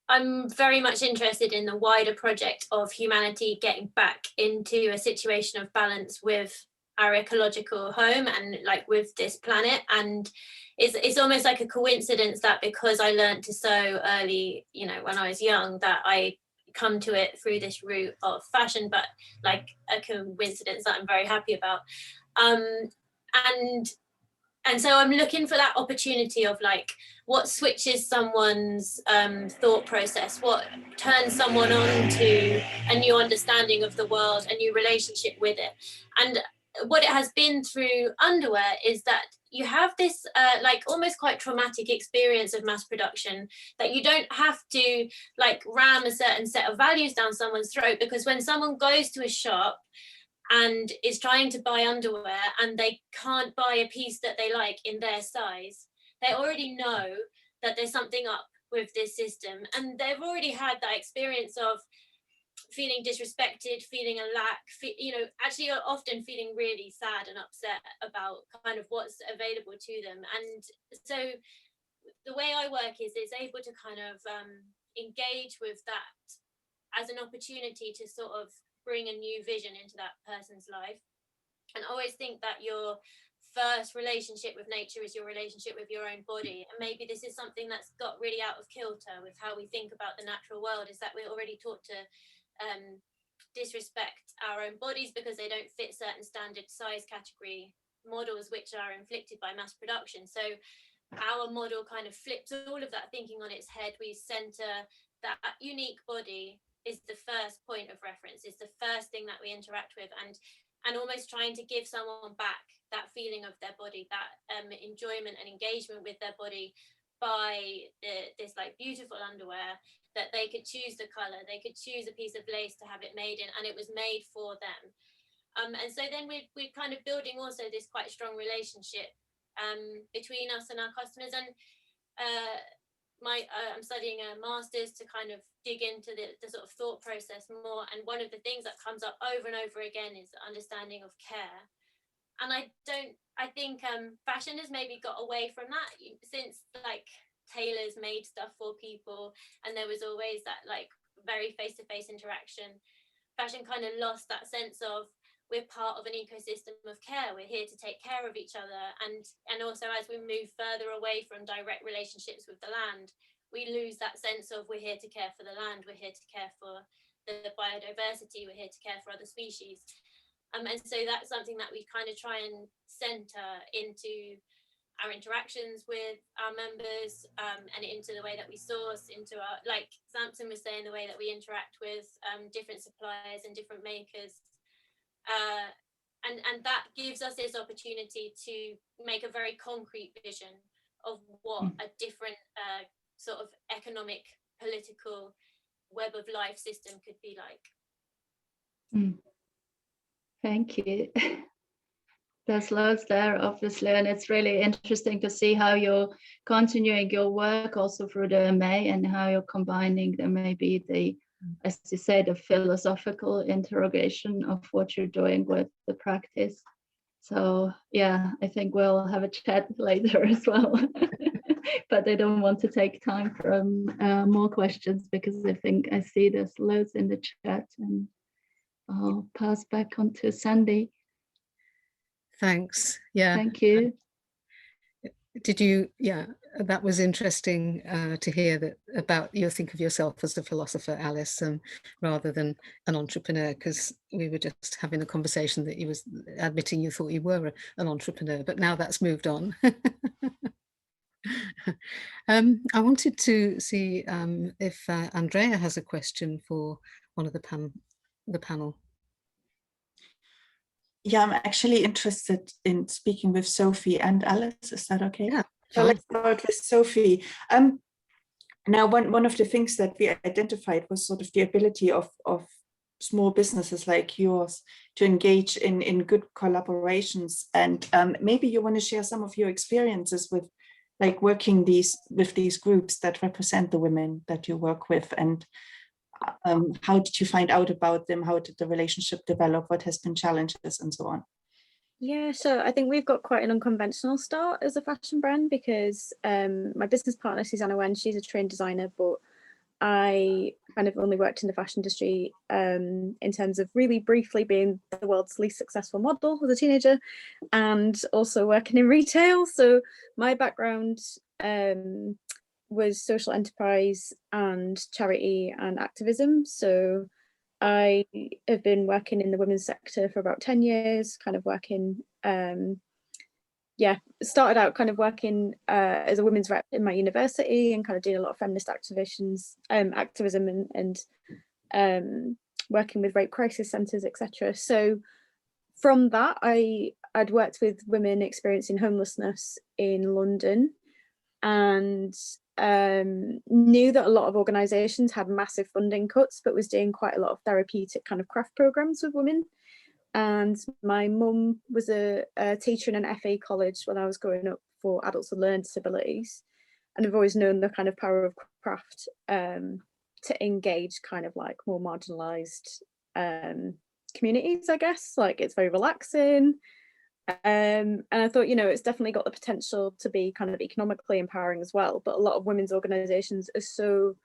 I'm very much interested in the wider project of humanity getting back into a situation of balance with our ecological home and like with this planet. And it's almost like a coincidence that because I learned to sew early, you know, when I was young, that I come to it through this route of fashion, but like a coincidence that I'm very happy about. And so I'm looking for that opportunity of like what switches someone's thought process, what turns someone on to a new understanding of the world, a new relationship with it. And what it has been through underwear is that you have this like almost quite traumatic experience of mass production, that you don't have to like ram a certain set of values down someone's throat, because when someone goes to a shop and is trying to buy underwear and they can't buy a piece that they like in their size, they already know that there's something up with this system, and they've already had that experience of feeling disrespected, feeling a lack, you know, actually often feeling really sad and upset about kind of what's available to them. And so the way I work is able to kind of engage with that as an opportunity to sort of bring a new vision into that person's life. And I always think that your first relationship with nature is your relationship with your own body. And maybe this is something that's got really out of kilter with how we think about the natural world, is that we're already taught to disrespect our own bodies because they don't fit certain standard size category models which are inflicted by mass production. So our model kind of flips all of that thinking on its head. We center that unique body is the first point of reference, is the first thing that we interact with, and almost trying to give someone back that feeling of their body, that enjoyment and engagement with their body by this like beautiful underwear that they could choose the color, they could choose a piece of lace to have it made in, and it was made for them. And so then we're kind of building also this quite strong relationship between us and our customers. And I'm studying a master's to kind of dig into the sort of thought process more. And one of the things that comes up over and over again is the understanding of care. And I think fashion has maybe got away from that since like tailors made stuff for people, and there was always that like very face-to-face interaction, fashion kind of lost that sense of we're part of an ecosystem of care. We're here to take care of each other. And also as we move further away from direct relationships with the land, we lose that sense of we're here to care for the land, we're here to care for the biodiversity, we're here to care for other species. And so that's something that we kind of try and center into our interactions with our members, and into the way that we source, into our, like Samson was saying, the way that we interact with different suppliers and different makers. And that gives us this opportunity to make a very concrete vision of what a different sort of economic, political web of life system could be like. Thank you. There's loads there, obviously, and it's really interesting to see how you're continuing your work also through the MA and how you're combining the maybe the, as you say, the philosophical interrogation of what you're doing with the practice. So yeah, I think we'll have a chat later as well. But I don't want to take time from more questions because I think I see there's loads in the chat, and I'll pass back on to Sandy. Thanks. Yeah. Thank you. Did you, yeah, that was interesting to hear that about you think of yourself as a philosopher, Alice, rather than an entrepreneur, because we were just having a conversation that you was admitting you thought you were an entrepreneur, but now that's moved on. I wanted to see if Andrea has a question for one of the panel. Yeah, I'm actually interested in speaking with Sophie and Alice. Is that okay? Yeah. So let's start with Sophie. Now, one of the things that we identified was sort of the ability of small businesses like yours to engage in good collaborations. And maybe you want to share some of your experiences with like working with these groups that represent the women that you work with, and how did you find out about them? How did the relationship develop? What has been challenges and so on? Yeah, so I think we've got quite an unconventional start as a fashion brand because my business partner, Susanna Wen, she's a trained designer, but I kind of only worked in the fashion industry in terms of really briefly being the world's least successful model as a teenager and also working in retail. So my background was social enterprise and charity and activism. So I have been working in the women's sector for about 10 years, kind of working, started out kind of working as a women's rep in my university and kind of doing a lot of feminist activism and working with rape crisis centres, etc. So from that, I'd worked with women experiencing homelessness in London and knew that a lot of organisations had massive funding cuts, but was doing quite a lot of therapeutic kind of craft programmes with women. And my mum was a teacher in an FA college when I was growing up for adults with learning disabilities. And I've always known the kind of power of craft to engage kind of like more marginalised communities, I guess. Like it's very relaxing. And I thought, you know, it's definitely got the potential to be kind of economically empowering as well. But a lot of women's organisations are so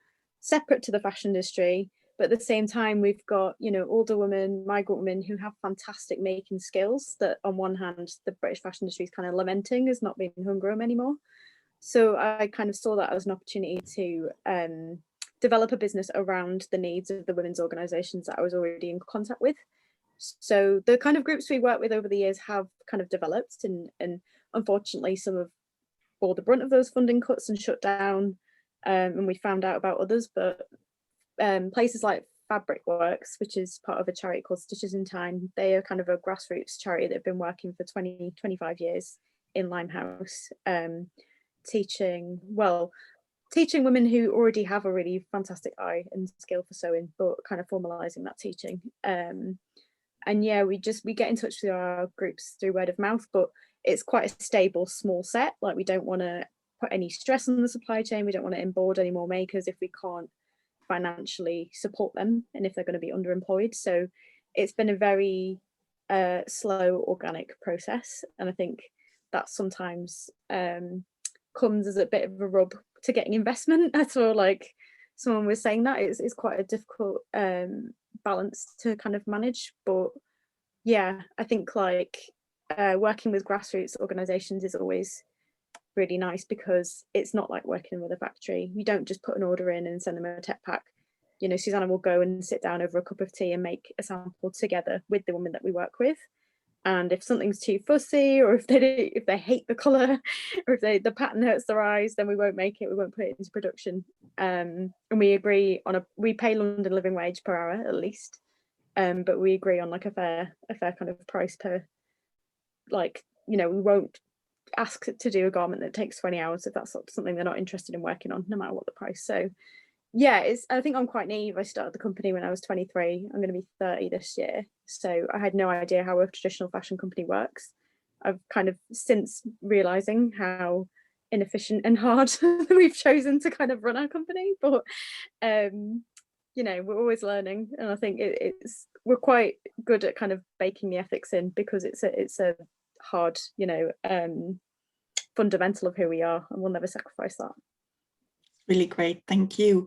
separate to the fashion industry. But at the same time, we've got, you know, older women, migrant women who have fantastic making skills that on one hand, the British fashion industry is kind of lamenting as not being homegrown anymore. So I kind of saw that as an opportunity to develop a business around the needs of the women's organisations that I was already in contact with. So the kind of groups we work with over the years have kind of developed, and unfortunately some have bore the brunt of those funding cuts and shut down, and we found out about others. But places like Fabric Works, which is part of a charity called Stitches in Time, they are kind of a grassroots charity that have been working for 25 years in Limehouse, teaching women who already have a really fantastic eye and skill for sewing, but kind of formalizing that teaching. And yeah, we get in touch with our groups through word of mouth, but it's quite a stable, small set. Like we don't want to put any stress on the supply chain. We don't want to onboard any more makers if we can't financially support them and if they're going to be underemployed. So it's been a very slow, organic process. And I think that sometimes comes as a bit of a rub to getting investment. So like someone was saying that it's quite a difficult balance to kind of manage. But yeah, I think like working with grassroots organizations is always really nice, because it's not like working with a factory. You don't just put an order in and send them a tech pack. You know, Susanna will go and sit down over a cup of tea and make a sample together with the women that we work with. And if something's too fussy, or if they hate the colour, or if the pattern hurts their eyes, then we won't make it. We won't put it into production. And we agree on we pay London living wage per hour at least, but we agree on like a fair kind of price per, like, you know, we won't ask to do a garment that takes 20 hours if that's something they're not interested in working on, no matter what the price. So yeah, I think I'm quite naive. I started the company when I was 23. I'm going to be 30 this year. So I had no idea how a traditional fashion company works. I've kind of since realizing how inefficient and hard we've chosen to kind of run our company. But, you know, we're always learning. And I think we're quite good at kind of baking the ethics in, because it's a hard, you know, fundamental of who we are, and we'll never sacrifice that. Really great, thank you.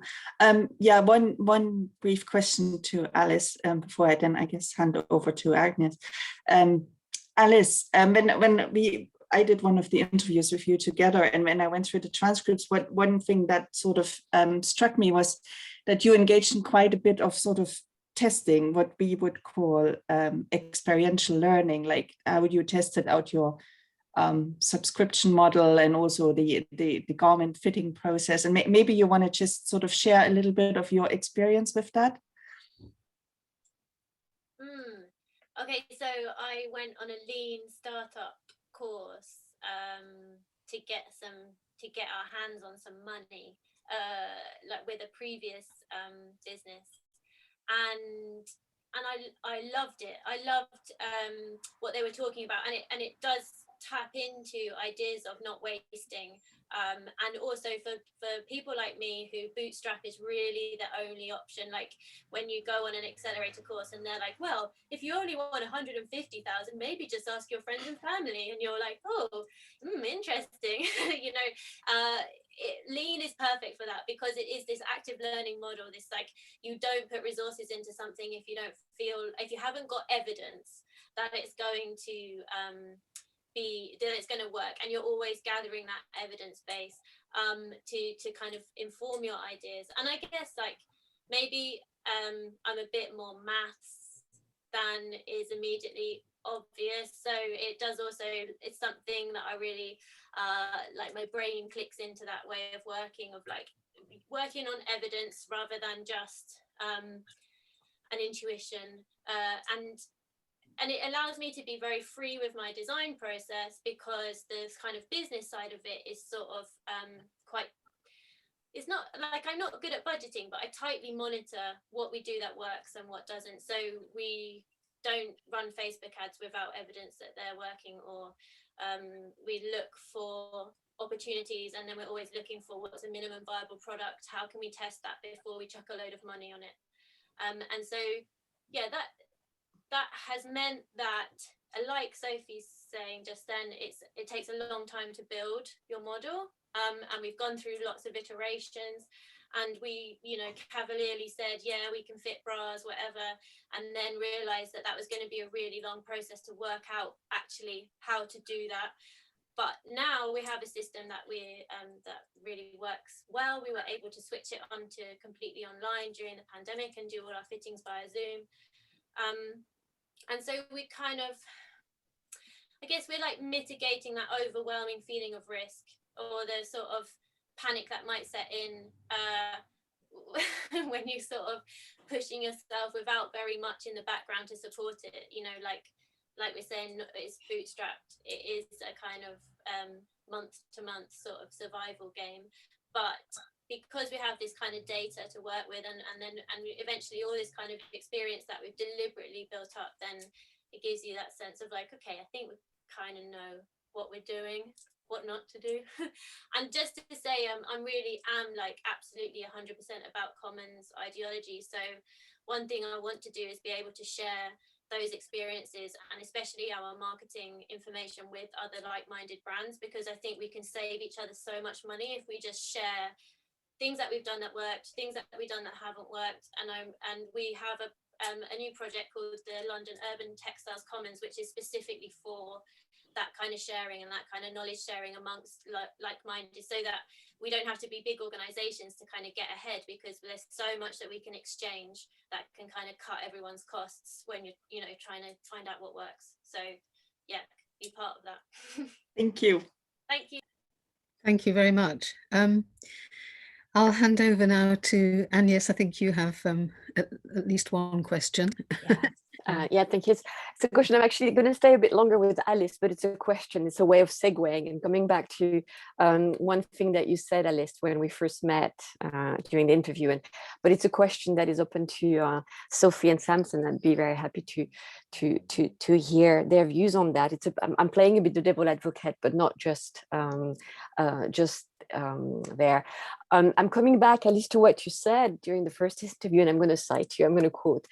Yeah, one brief question to Alice before I then, I guess, hand over to Agnes. Alice, when I did one of the interviews with you together, and when I went through the transcripts, one thing that sort of struck me was that you engaged in quite a bit of sort of testing, what we would call experiential learning, like how you tested out your subscription model, and also the garment fitting process. And maybe you want to just sort of share a little bit of your experience with that. Okay, so I went on a lean startup course to get our hands on some money, like with a previous business, and I loved it. I loved what they were talking about, and it does tap into ideas of not wasting, and also for people like me who bootstrap is really the only option. Like when you go on an accelerator course and they're like, well, if you only want 150,000, maybe just ask your friends and family, and you're like, oh, interesting. You know, lean is perfect for that, because it is this active learning model. This, like, you don't put resources into something if you haven't got evidence that it's going to that it's going to work, and you're always gathering that evidence base to kind of inform your ideas. And I guess, like, maybe I'm a bit more maths than is immediately obvious, so it's something that I really like. My brain clicks into that way of working on evidence rather than just an intuition, and it allows me to be very free with my design process, because this kind of business side of it is sort of it's not like, I'm not good at budgeting, but I tightly monitor what we do that works and what doesn't. So we don't run Facebook ads without evidence that they're working, or we look for opportunities, and then we're always looking for what's a minimum viable product, how can we test that before we chuck a load of money on it. And so yeah, that has meant that, like Sophie's saying just then, it takes a long time to build your model, and we've gone through lots of iterations, and we, you know, cavalierly said, yeah, we can fit bras, whatever, and then realized that was going to be a really long process to work out actually how to do that. But now we have a system that that really works well. We were able to switch it on to completely online during the pandemic and do all our fittings via Zoom. And so we kind of, I guess we're like mitigating that overwhelming feeling of risk, or the sort of panic that might set in when you sort of pushing yourself without very much in the background to support it. You know, like we're saying, it's bootstrapped. It is a kind of month to month sort of survival game. But because we have this kind of data to work with, and eventually all this kind of experience that we've deliberately built up, then it gives you that sense of like, okay, I think we kind of know what we're doing, what not to do. And just to say, I really am like absolutely 100% about commons ideology. So one thing I want to do is be able to share those experiences, and especially our marketing information, with other like-minded brands, because I think we can save each other so much money if we just share things that we've done that worked, things that we've done that haven't worked, and we have a new project called the London Urban Textiles Commons, which is specifically for that kind of sharing and that kind of knowledge sharing amongst like-minded, so that we don't have to be big organizations to kind of get ahead, because there's so much that we can exchange that can kind of cut everyone's costs when you're trying to find out what works. So yeah, be part of that. Thank you. Thank you. Thank you very much. I'll hand over now to Agnes. I think you have at least one question. Yeah, thank you. It's a question. I'm actually going to stay a bit longer with Alice, but it's a question. It's a way of segueing and coming back to one thing that you said, Alice, when we first met during the interview. But it's a question that is open to Sophie and Samson. I'd be very happy to hear their views on that. I'm playing a bit the devil advocate, but not just there. I'm coming back, Alice, to what you said during the first interview, and I'm going to cite you. I'm going to quote.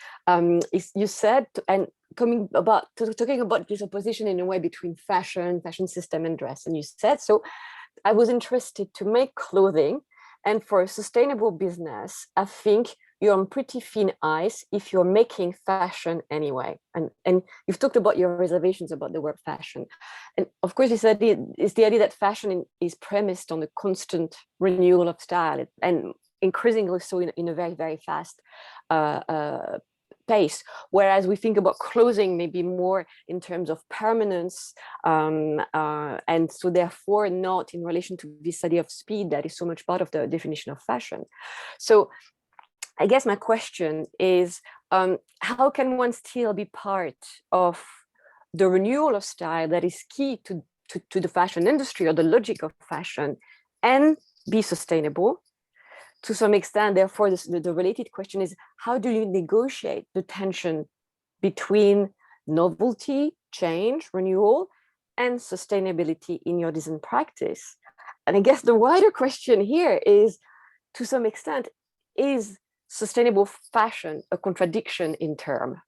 You said, and talking about this opposition in a way between fashion system, and dress. And you said, so I was interested to make clothing, and for a sustainable business, I think you're on pretty thin ice if you're making fashion anyway. And you've talked about your reservations about the word fashion. And of course, it's the idea that fashion is premised on a constant renewal of style, and increasingly so in a very, very fast pace. Whereas we think about clothing maybe more in terms of permanence, and so therefore not in relation to this idea of speed that is so much part of the definition of fashion. So I guess my question is, how can one still be part of the renewal of style that is key to the fashion industry, or the logic of fashion, and be sustainable to some extent? Therefore, the related question is, how do you negotiate the tension between novelty, change, renewal, and sustainability in your design practice? And I guess the wider question here is, to some extent, is sustainable fashion a contradiction in term?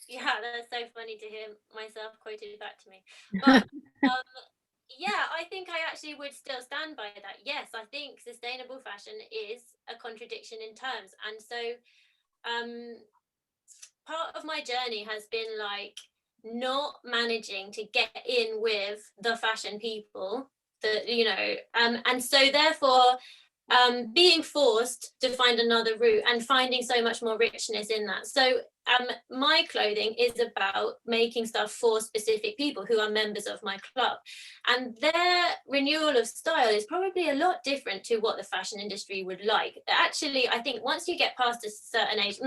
Yeah, that's so funny to hear myself quoted back to me. But yeah, I think I actually would still stand by that. Yes, I think sustainable fashion is a contradiction in terms. And so part of my journey has been like not managing to get in with the fashion people, and so therefore being forced to find another route and finding so much more richness in that. So my clothing is about making stuff for specific people who are members of my club, and their renewal of style is probably a lot different to what the fashion industry would like. Actually, I think once you get past a certain age,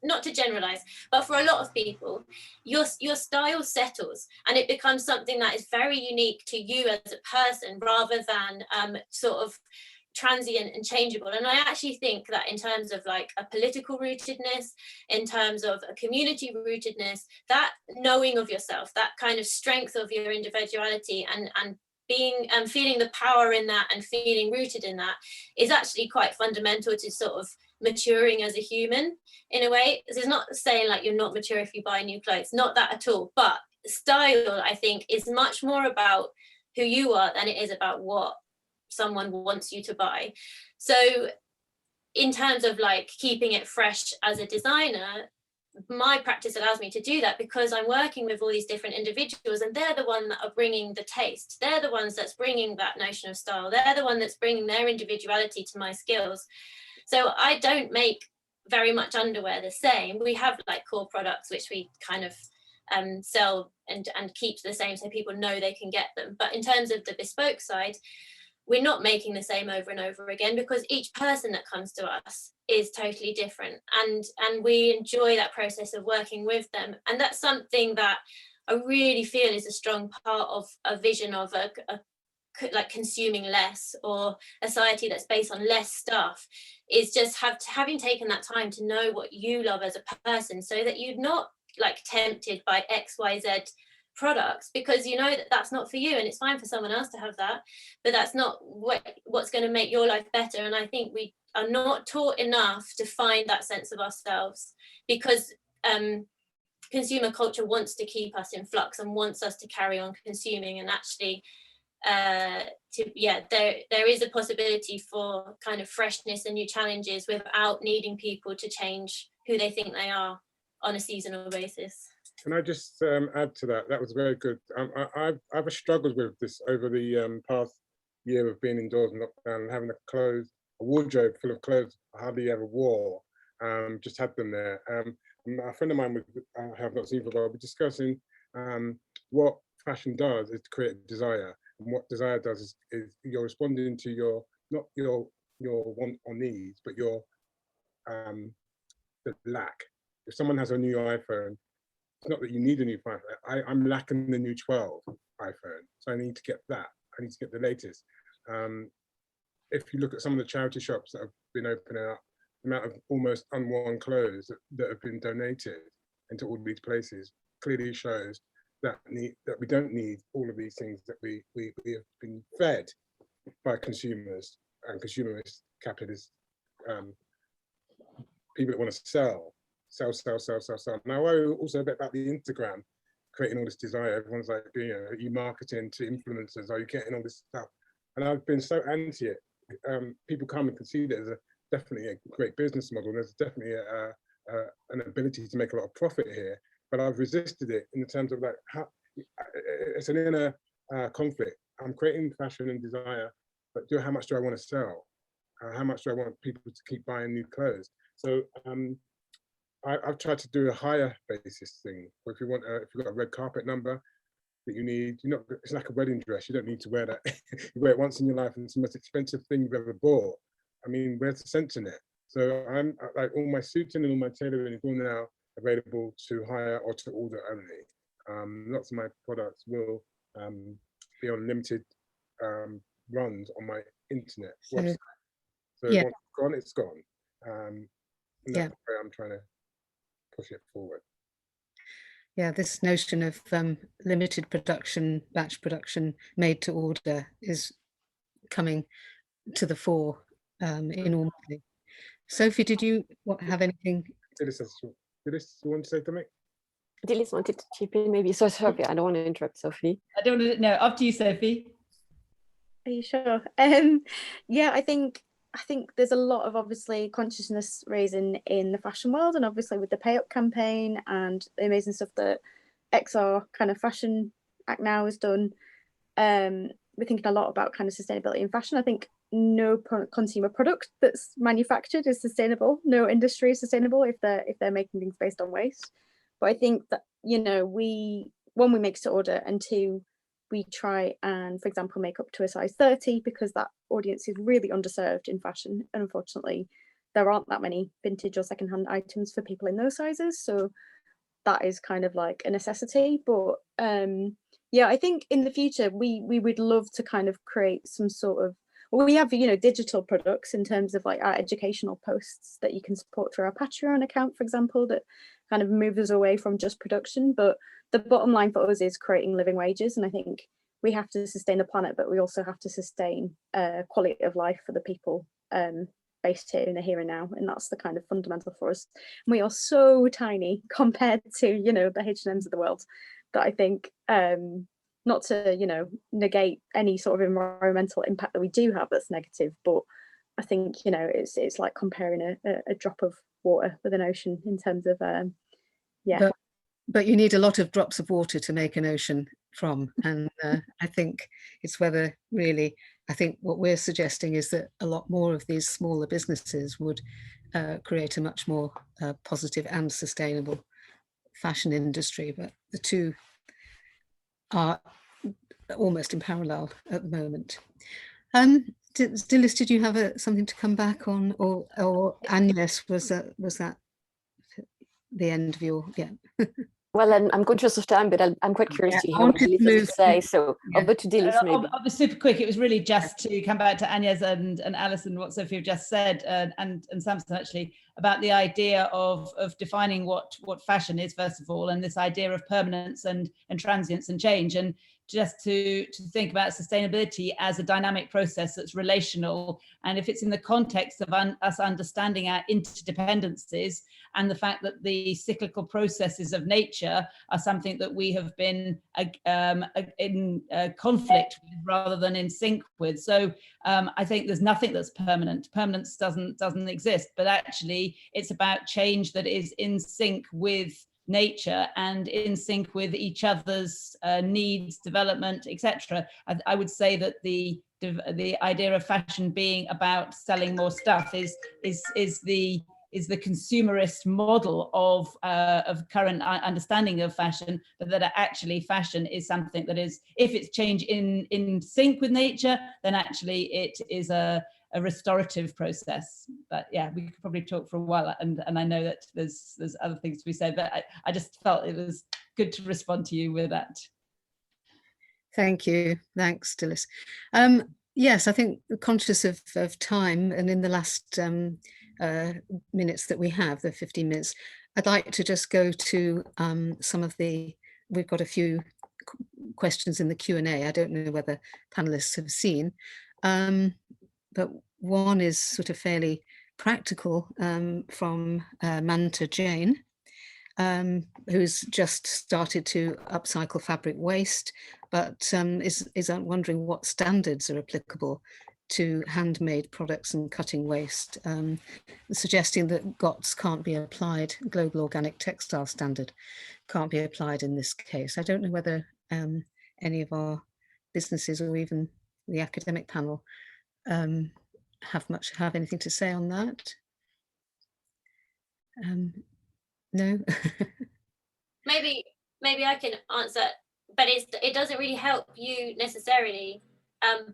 not to generalize, but for a lot of people, your style settles and it becomes something that is very unique to you as a person, rather than sort of transient and changeable. And I actually think that in terms of like a political rootedness, in terms of a community rootedness, that knowing of yourself, that kind of strength of your individuality, and being and feeling the power in that and feeling rooted in that, is actually quite fundamental to sort of maturing as a human in a way. This is not saying like you're not mature if you buy new clothes, not that at all, but style, I think, is much more about who you are than it is about what someone wants you to buy. So in terms of like keeping it fresh as a designer, my practice allows me to do that because I'm working with all these different individuals, and they're the one that are bringing the taste. They're the ones that's bringing that notion of style. They're the one that's bringing their individuality to my skills. So I don't make very much underwear the same. We have like core products which we kind of sell and keep the same so people know they can get them. But in terms of the bespoke side, we're not making the same over and over again, because each person that comes to us is totally different, and we enjoy that process of working with them. And that's something that I really feel is a strong part of a vision of a like consuming less, or a society that's based on less stuff, is just having taken that time to know what you love as a person, so that you're not like tempted by XYZ products, because you know that that's not for you, and it's fine for someone else to have that, but that's not what's going to make your life better. And I think we are not taught enough to find that sense of ourselves, because consumer culture wants to keep us in flux and wants us to carry on consuming, and actually there is a possibility for kind of freshness and new challenges without needing people to change who they think they are on a seasonal basis. Can I just add to that? That was very good. I've struggled with this over the past year of being indoors and lockdown and having a wardrobe full of clothes I hardly ever wore. Just had them there. A friend of mine I have not seen for a while, we're discussing what fashion does is to create desire. And what desire does is you're responding to not your want or needs, but your the lack. If someone has a new iPhone, it's not that you need a new iPhone. I'm lacking the new 12 iPhone, so I need to get that. I need to get the latest. If you look at some of the charity shops that have been opening up, the amount of almost unworn clothes that have been donated into all these places clearly shows that we don't need all of these things that we have been fed by consumers and consumerist capitalists, people that want to sell. Now, I worry also a bit about the Instagram creating all this desire. Everyone's like, are you marketing to influencers? Are you getting all this stuff? And I've been so anti it. People come and can see that there's definitely a great business model. There's definitely an ability to make a lot of profit here. But I've resisted it in the terms of like, it's an inner conflict. I'm creating fashion and desire, but how much do I want to sell? How much do I want people to keep buying new clothes? So I've tried to do a higher basis thing. Or if you've got a red carpet number that you need, it's like a wedding dress. You don't need to wear that. You wear it once in your life, and it's the most expensive thing you've ever bought. I mean, where's the sense in it? So I'm like, all my suiting and all my tailoring is all now available to hire or to order only. Lots of my products will be on limited runs on my internet website. So once it's gone. And that's the way I'm trying to push it forward. Yeah, this notion of limited production, batch production, made to order is coming to the fore enormously. Sophie, did you have anything? Dilys want to say something? Dilys wanted to chip in maybe. So Sophie, I don't want to interrupt Sophie. I don't want to, no, up to you, Sophie. Are you sure? Yeah, I think there's a lot of obviously consciousness raising in the fashion world, and obviously with the Pay Up campaign and the amazing stuff that XR kind of Fashion Act Now has done. We're thinking a lot about kind of sustainability in fashion. I think no consumer product that's manufactured is sustainable. No industry is sustainable if they're making things based on waste. But I think that, one, we make to order, and two, we try and, for example, make up to a size 30 because that audience is really underserved in fashion. And unfortunately, there aren't that many vintage or secondhand items for people in those sizes. So that is kind of like a necessity. But yeah, I think in the future, we would love to kind of create some sort of, we have, digital products in terms of like our educational posts that you can support through our Patreon account, for example, that kind of moves us away from just production. But the bottom line for us is creating living wages. And I think we have to sustain the planet, but we also have to sustain quality of life for the people based here in the here and now. And that's the kind of fundamental for us. And we are so tiny compared to, the H&Ms of the world, that I think, not to, negate any sort of environmental impact that we do have that's negative, but I think, it's like comparing a drop of water with an ocean in terms of, yeah. But you need a lot of drops of water to make an ocean from. And I think it's whether really, I think what we're suggesting is that a lot more of these smaller businesses would create a much more positive and sustainable fashion industry. But the two are almost in parallel at the moment. Dilys, did you have something to come back on, or Agnes, was that the end of your, Well, I'm conscious of time, but I'm quite curious to hear what Dilys has to say. So over to Dilys, maybe. I'll be super quick. It was really just to come back to Agnes and Alison, what Sophie just said, and Samson actually. about the idea of defining what fashion is, first of all, and this idea of permanence and transience and change, and just to think about sustainability as a dynamic process that's relational. And if it's in the context of us understanding our interdependencies and the fact that the cyclical processes of nature are something that we have been in conflict with rather than in sync with. So I think there's nothing that's permanent. Permanence doesn't exist, but actually it's about change that is in sync with nature and in sync with each other's needs, development, etc. I would say that the idea of fashion being about selling more stuff is the consumerist model of current understanding of fashion, but that actually fashion is something that is, if it's change in sync with nature, then actually it is a restorative process. But yeah, we could probably talk for a while, and I know that there's other things to be said, but I just felt it was good to respond to you with that. Thank you. Thanks, Dilys. Yes, I think conscious of time, and in the last minutes that we have, the 15 minutes, I'd like to just go to some of we've got a few questions in the Q&A. I don't know whether panelists have seen, but one is sort of fairly practical from Manta Jane, who's just started to upcycle fabric waste, but is wondering what standards are applicable to handmade products and cutting waste, suggesting that GOTS can't be applied, Global Organic Textile Standard can't be applied in this case. I don't know whether any of our businesses or even the academic panel have anything to say on that. No. maybe I can answer, but it doesn't really help you necessarily.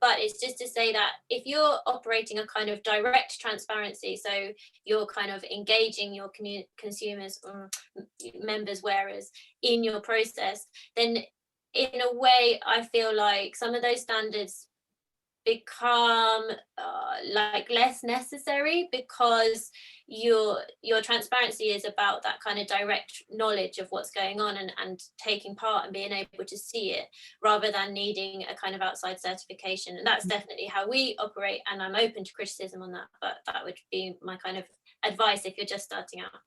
But it's just to say that if you're operating a kind of direct transparency, so you're kind of engaging your consumers or members, wearers in your process, then in a way I feel like some of those standards become like less necessary, because your transparency is about that kind of direct knowledge of what's going on and taking part and being able to see it, rather than needing a kind of outside certification. And that's definitely how we operate, and I'm open to criticism on that, but that would be my kind of advice if you're just starting out.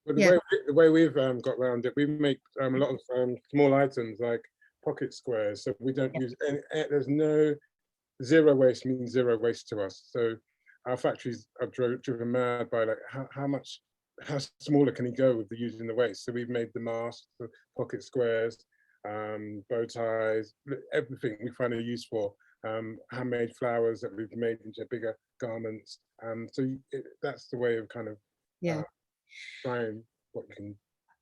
But the way we've got around it, we make a lot of small items like pocket squares, so we don't use any, there's no zero waste means zero waste to us. So our factories are driven mad by like how smaller can you go with using the waste. So we've made the masks, the pocket squares, bow ties, everything we find a use for. Handmade flowers that we've made into bigger garments. So that's the way of kind of trying what you can.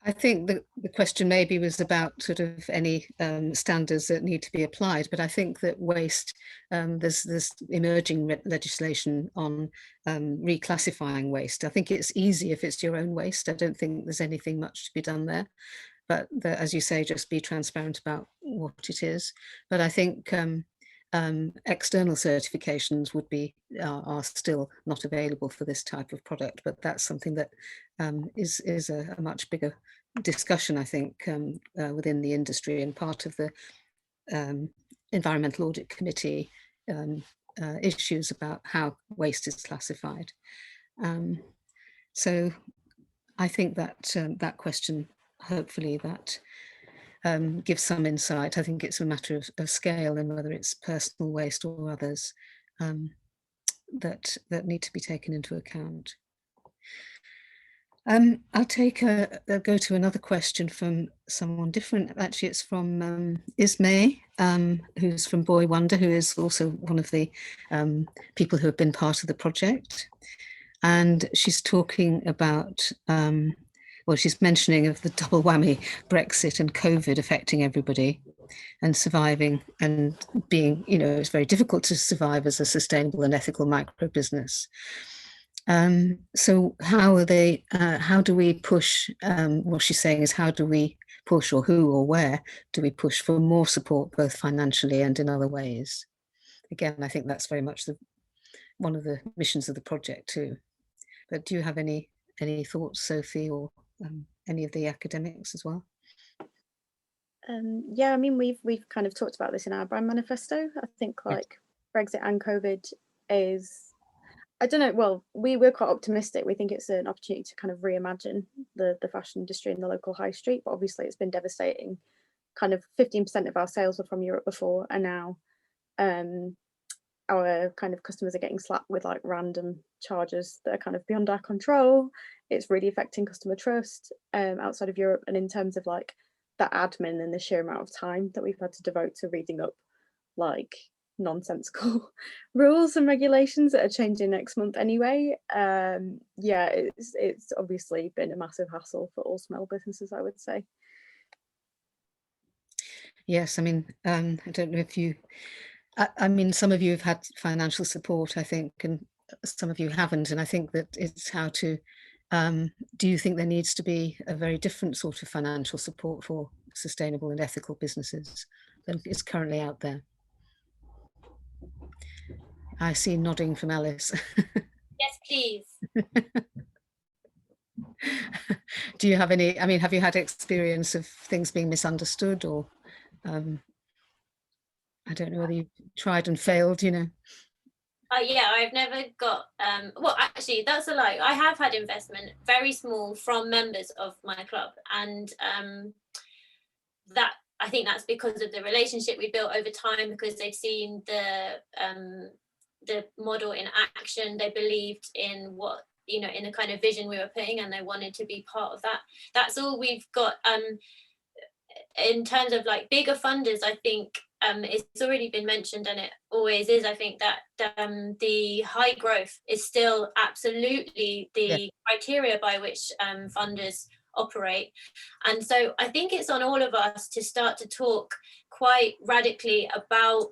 I think the question maybe was about sort of any standards that need to be applied, but I think that waste, there's emerging legislation on reclassifying waste. I think it's easy if it's your own waste. I don't think there's anything much to be done there, but as you say, just be transparent about what it is. But I think external certifications are still not available for this type of product, but that's something that is a much bigger discussion, I think, within the industry, and part of the Environmental Audit Committee issues about how waste is classified. So I think that that question, hopefully that gives some insight. I think it's a matter of scale, and whether it's personal waste or others that need to be taken into account. I'll go to another question from someone different. Actually, it's from Ismay, who's from Boy Wonder, who is also one of the people who have been part of the project. And she's talking about, well, she's mentioning of the double whammy, Brexit and COVID affecting everybody, and surviving and being, it's very difficult to survive as a sustainable and ethical micro business. So how do we push, what she's saying is, how do we push, or who or where do we push for more support, both financially and in other ways? Again, I think that's very much one of the missions of the project too. But do you have any thoughts, Sophie, or any of the academics as well? Yeah, I mean, we've kind of talked about this in our brand manifesto. I think like Brexit and COVID is, I don't know, well, we're quite optimistic. We think it's an opportunity to kind of reimagine the fashion industry in the local high street, but obviously it's been devastating. Kind of 15% of our sales were from Europe before, and now our kind of customers are getting slapped with like random charges that are kind of beyond our control. It's really affecting customer trust outside of Europe, and in terms of like the admin and the sheer amount of time that we've had to devote to reading up like nonsensical rules and regulations that are changing next month anyway. Yeah, it's obviously been a massive hassle for all small businesses, I would say. Yes, I mean, I don't know if you, I mean, some of you have had financial support, I think, and some of you haven't. And I think that it's how to, do you think there needs to be a very different sort of financial support for sustainable and ethical businesses than is currently out there? I see nodding from Alice. Yes, please. Do you have any, I mean, have you had experience of things being misunderstood, or I don't know whether you tried and failed, you know? Yeah, I've never got, well, actually, that's a lie. I have had investment, very small, from members of my club. And that, I think that's because of the relationship we built over time, because they've seen the model in action. They believed in what, you know, in the kind of vision we were putting, and they wanted to be part of that. That's all we've got. In terms of like bigger funders, I think it's already been mentioned, and it always is, I think, that the high growth is still absolutely the criteria by which funders operate. And so I think it's on all of us to start to talk quite radically about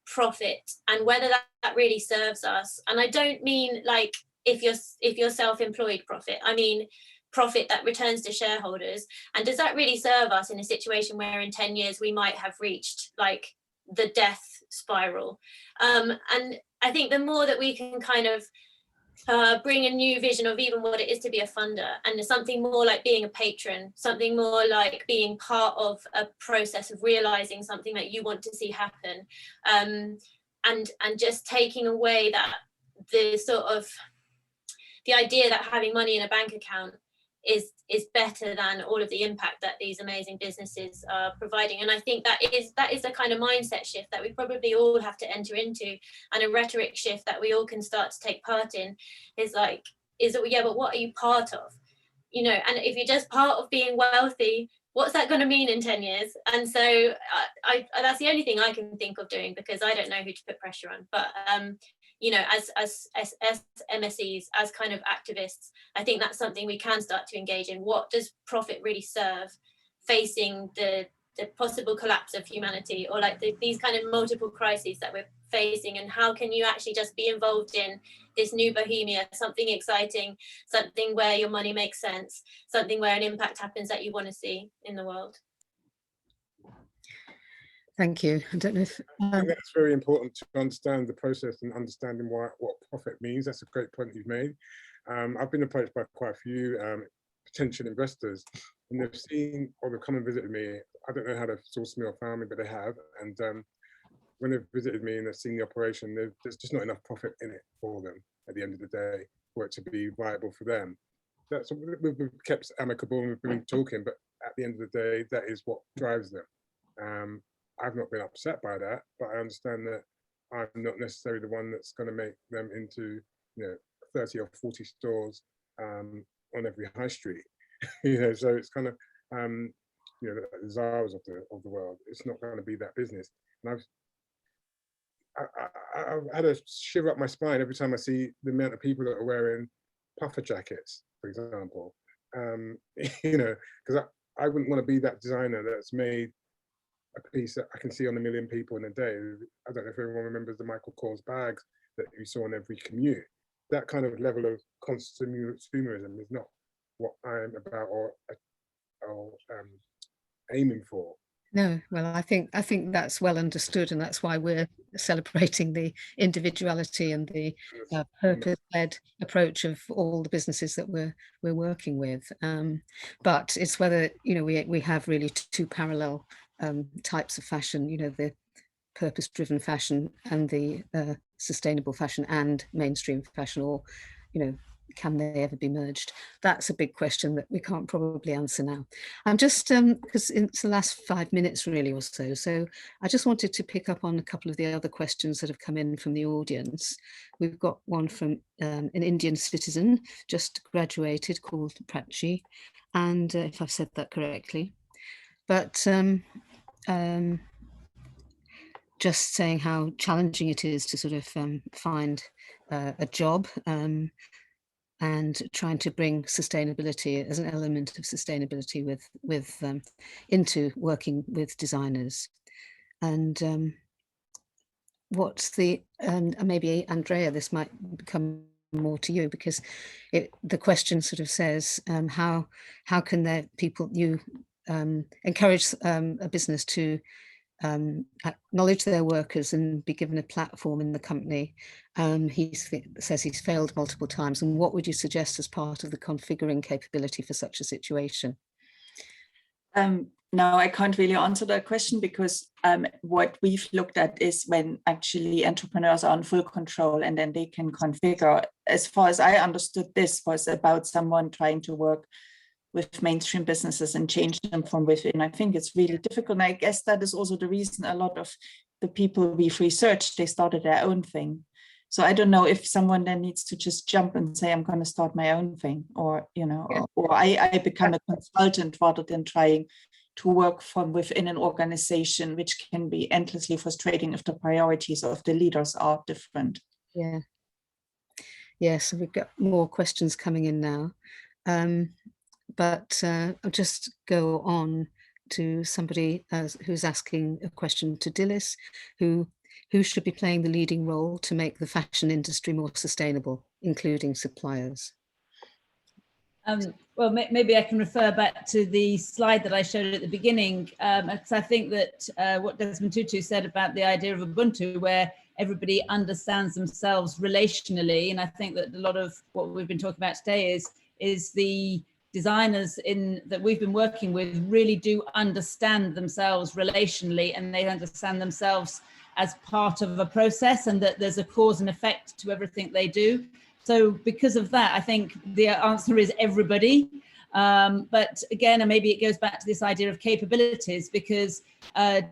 profit and whether that really serves us. And I don't mean like if you're self-employed profit, I mean profit that returns to shareholders. And does that really serve us in a situation where in 10 years we might have reached like the death spiral? And I think the more that we can kind of bring a new vision of even what it is to be a funder, and something more like being a patron, something more like being part of a process of realizing something that you want to see happen, and just taking away that the sort of the idea that having money in a bank account is better than all of the impact that these amazing businesses are providing. And I think that is the kind of mindset shift that we probably all have to enter into, and a rhetoric shift that we all can start to take part in. Yeah, but what are you part of? You know, and if you're just part of being wealthy, what's that going to mean in 10 years? And so I that's the only thing I can think of doing, because I don't know who to put pressure on. But you know, as MSEs, as kind of activists, I think that's something we can start to engage in. What does profit really serve facing the possible collapse of humanity, or like these kind of multiple crises that we're facing? And how can you actually just be involved in this new bohemia, something exciting, something where your money makes sense, something where an impact happens that you want to see in the world? Thank you. I don't know if I think that's very important to understand the process and understanding what profit means. That's a great point you've made. I've been approached by quite a few potential investors, and they've seen, or they've come and visited me. I don't know how they've sourced me or found me, but they have. And when they've visited me and they've seen the operation, there's just not enough profit in it for them at the end of the day for it to be viable for them. That's we've kept amicable and we've been talking, but at the end of the day, that is what drives them. I've not been upset by that, but I understand that I'm not necessarily the one that's going to make them into, you know, 30 or 40 stores on every high street. You know, so it's kind of you know, the Zaras of the world. It's not going to be that business. And I've had a shiver up my spine every time I see the amount of people that are wearing puffer jackets, for example. You know, because I wouldn't want to be that designer that's made a piece that I can see on 1 million people in a day. I don't know if everyone remembers the Michael Kors bags that you saw on every commute. That kind of level of consumerism is not what I'm about or aiming for. No, well, I think that's well understood, and that's why we're celebrating the individuality and the purpose-led approach of all the businesses that we're working with. But it's whether, you know, we have really two parallel types of fashion, you know, the purpose-driven fashion and the sustainable fashion and mainstream fashion, or, you know, can they ever be merged? That's a big question that we can't probably answer now. I'm just, because it's the last 5 minutes really or so, so I just wanted to pick up on a couple of the other questions that have come in from the audience. We've got one from an Indian citizen, just graduated, called Prachi, and if I've said that correctly. But just saying how challenging it is to sort of find a job, and trying to bring sustainability as an element of sustainability with into working with designers. And what's the, maybe Andrea, this might become more to you, because the question sort of says, how can there you encourage a business to acknowledge their workers and be given a platform in the company. He says he's failed multiple times, and what would you suggest as part of the configuring capability for such a situation? No, I can't really answer that question, because what we've looked at is when actually entrepreneurs are in full control and then they can configure. As far as I understood, this was about someone trying to work with mainstream businesses and change them from within. I think it's really difficult. And I guess that is also the reason a lot of the people we've researched, they started their own thing. So I don't know if someone then needs to just jump and say, I'm going to start my own thing, or, you know, or I become a consultant rather than trying to work from within an organization, which can be endlessly frustrating if the priorities of the leaders are different. Yeah. Yeah, so we've got more questions coming in now. But I'll just go on to somebody who's asking a question to Dilys, who should be playing the leading role to make the fashion industry more sustainable, including suppliers. Well, maybe I can refer back to the slide that I showed at the beginning, because I think that what Desmond Tutu said about the idea of Ubuntu, where everybody understands themselves relationally, and I think that a lot of what we've been talking about today is the designers that we've been working with really do understand themselves relationally, and they understand themselves as part of a process, and that there's a cause and effect to everything they do. So because of that, I think the answer is everybody. But again, and maybe it goes back to this idea of capabilities, because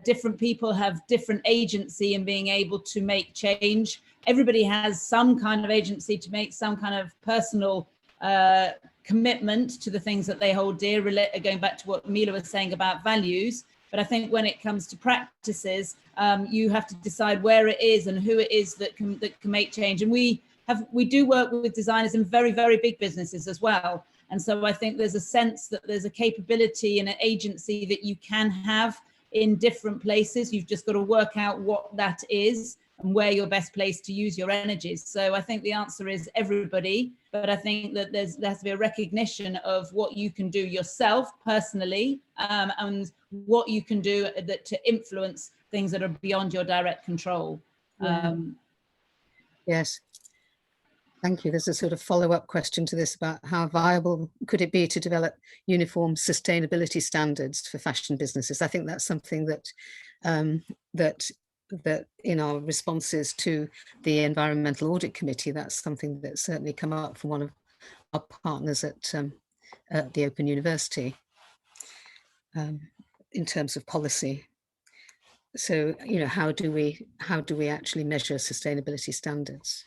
different people have different agency in being able to make change. Everybody has some kind of agency to make some kind of personal commitment to the things that they hold dear, going back to what Mila was saying about values. But I think when it comes to practices, you have to decide where it is and who it is that can make change. And we do work with designers in very, very big businesses as well. And so I think there's a sense that there's a capability and an agency that you can have in different places. You've just got to work out what that is and where you're best placed to use your energies. So I think the answer is everybody, but I think that there has to be a recognition of what you can do yourself personally, and what you can do to influence things that are beyond your direct control. Yes. Thank you. There's a sort of follow-up question to this about how viable could it be to develop uniform sustainability standards for fashion businesses. I think that's something that that in our responses to the Environmental Audit Committee, that's something that's certainly come up from one of our partners at the Open University in terms of policy. So, you know, how do we actually measure sustainability standards?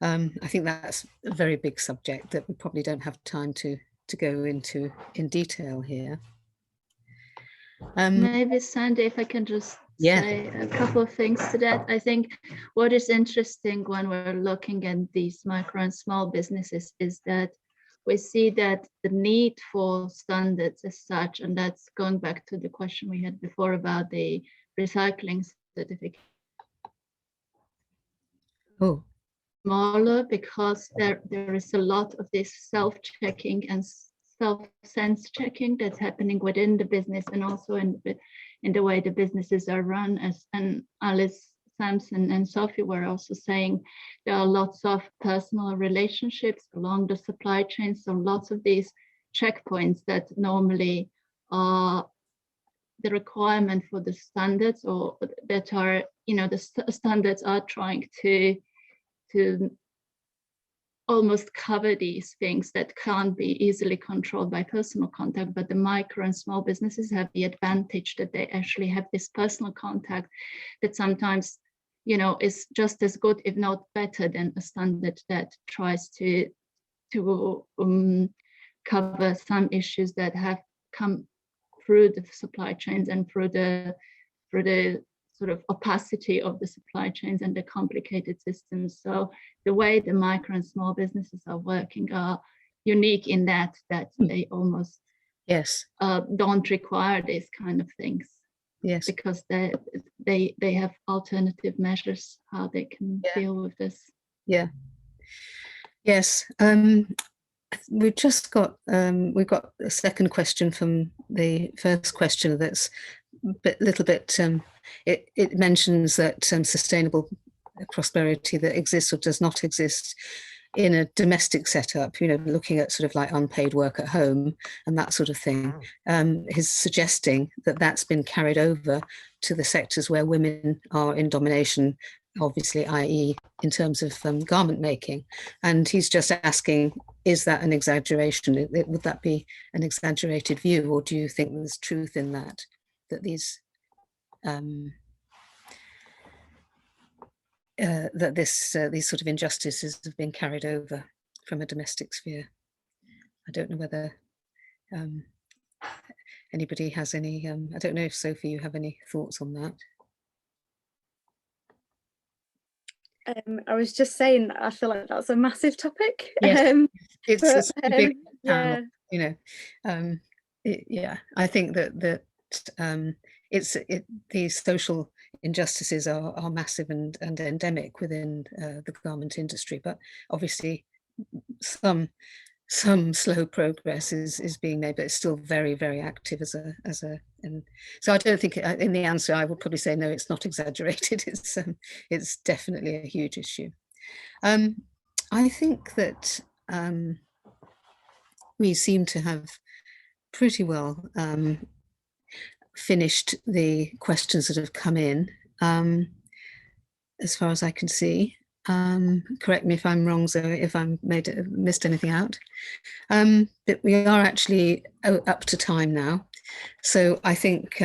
I think that's a very big subject that we probably don't have time to go into in detail here. Maybe Sandy, if I can just say a couple of things to that. I think what is interesting when we're looking at these micro and small businesses is that we see that the need for standards as such, and that's going back to the question we had before about the recycling certificate. Oh. Smaller, because there is a lot of this self-checking and self-sense checking that's happening within the business, and also in the way the businesses are run, as and Alice Samson and Sophie were also saying, there are lots of personal relationships along the supply chain. So lots of these checkpoints that normally are the requirement for the standards, or that are, you know, the standards are trying to almost cover these things that can't be easily controlled by personal contact, but the micro and small businesses have the advantage that they actually have this personal contact that sometimes, you know, is just as good, if not better, than a standard that tries to cover some issues that have come through the supply chains and through the sort of opacity of the supply chains and the complicated systems. So the way the micro and small businesses are working are unique in that they almost don't require these kind of things. Yes, because they have alternative measures how they can deal with this. Yeah. Yes. We've just got we've got a second question from the first question that's a little bit it mentions that sustainable prosperity that exists or does not exist in a domestic setup, you know, looking at sort of like unpaid work at home and that sort of thing, is suggesting that that's been carried over to the sectors where women are in domination, obviously, i.e. in terms of garment making. And he's just asking, is that an exaggeration? Would that be an exaggerated view, or do you think there's truth in that these these sort of injustices have been carried over from a domestic sphere? I don't know whether anybody has any, I don't know if Sophie, you have any thoughts on that? I was just saying that I feel like that's a massive topic. Yes, it's a big yeah, you know, yeah, I think that these social injustices are massive and endemic within the garment industry, but obviously some slow progress is being made, but it's still very, very active and so I don't think in the answer I would probably say no, it's not exaggerated. It's definitely a huge issue. I think that we seem to have pretty well finished the questions that have come in, as far as I can see. Correct me if I'm wrong, Zoe, if I'm missed anything out. But we are actually up to time now. So I think,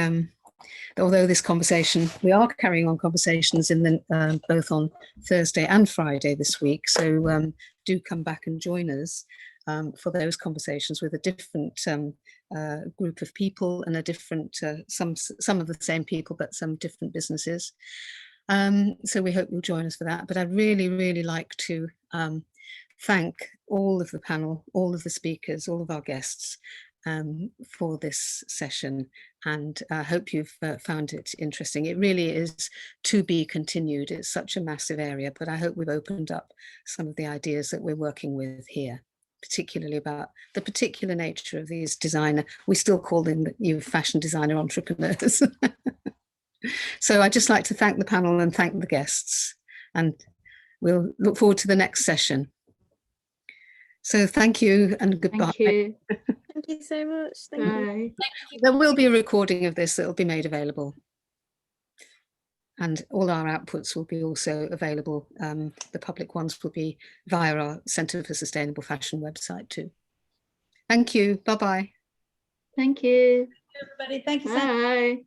although this conversation, we are carrying on conversations in the both on Thursday and Friday this week. So do come back and join us for those conversations with a different group of people and a different, some of the same people, but some different businesses. So we hope you'll join us for that. But I'd really, really like to thank all of the panel, all of the speakers, all of our guests for this session, and I hope you've found it interesting. It really is to be continued. It's such a massive area, but I hope we've opened up some of the ideas that we're working with here, particularly about the particular nature of these designer, we still call them you fashion designer entrepreneurs. So I'd just like to thank the panel and thank the guests, and we'll look forward to the next session. So thank you and goodbye. Thank you. Thank you so much. Thank you. There will be a recording of this that will be made available. And all our outputs will be also available. The public ones will be via our Centre for Sustainable Fashion website too. Thank you. Bye-bye. Thank you. Everybody, thank you. Bye.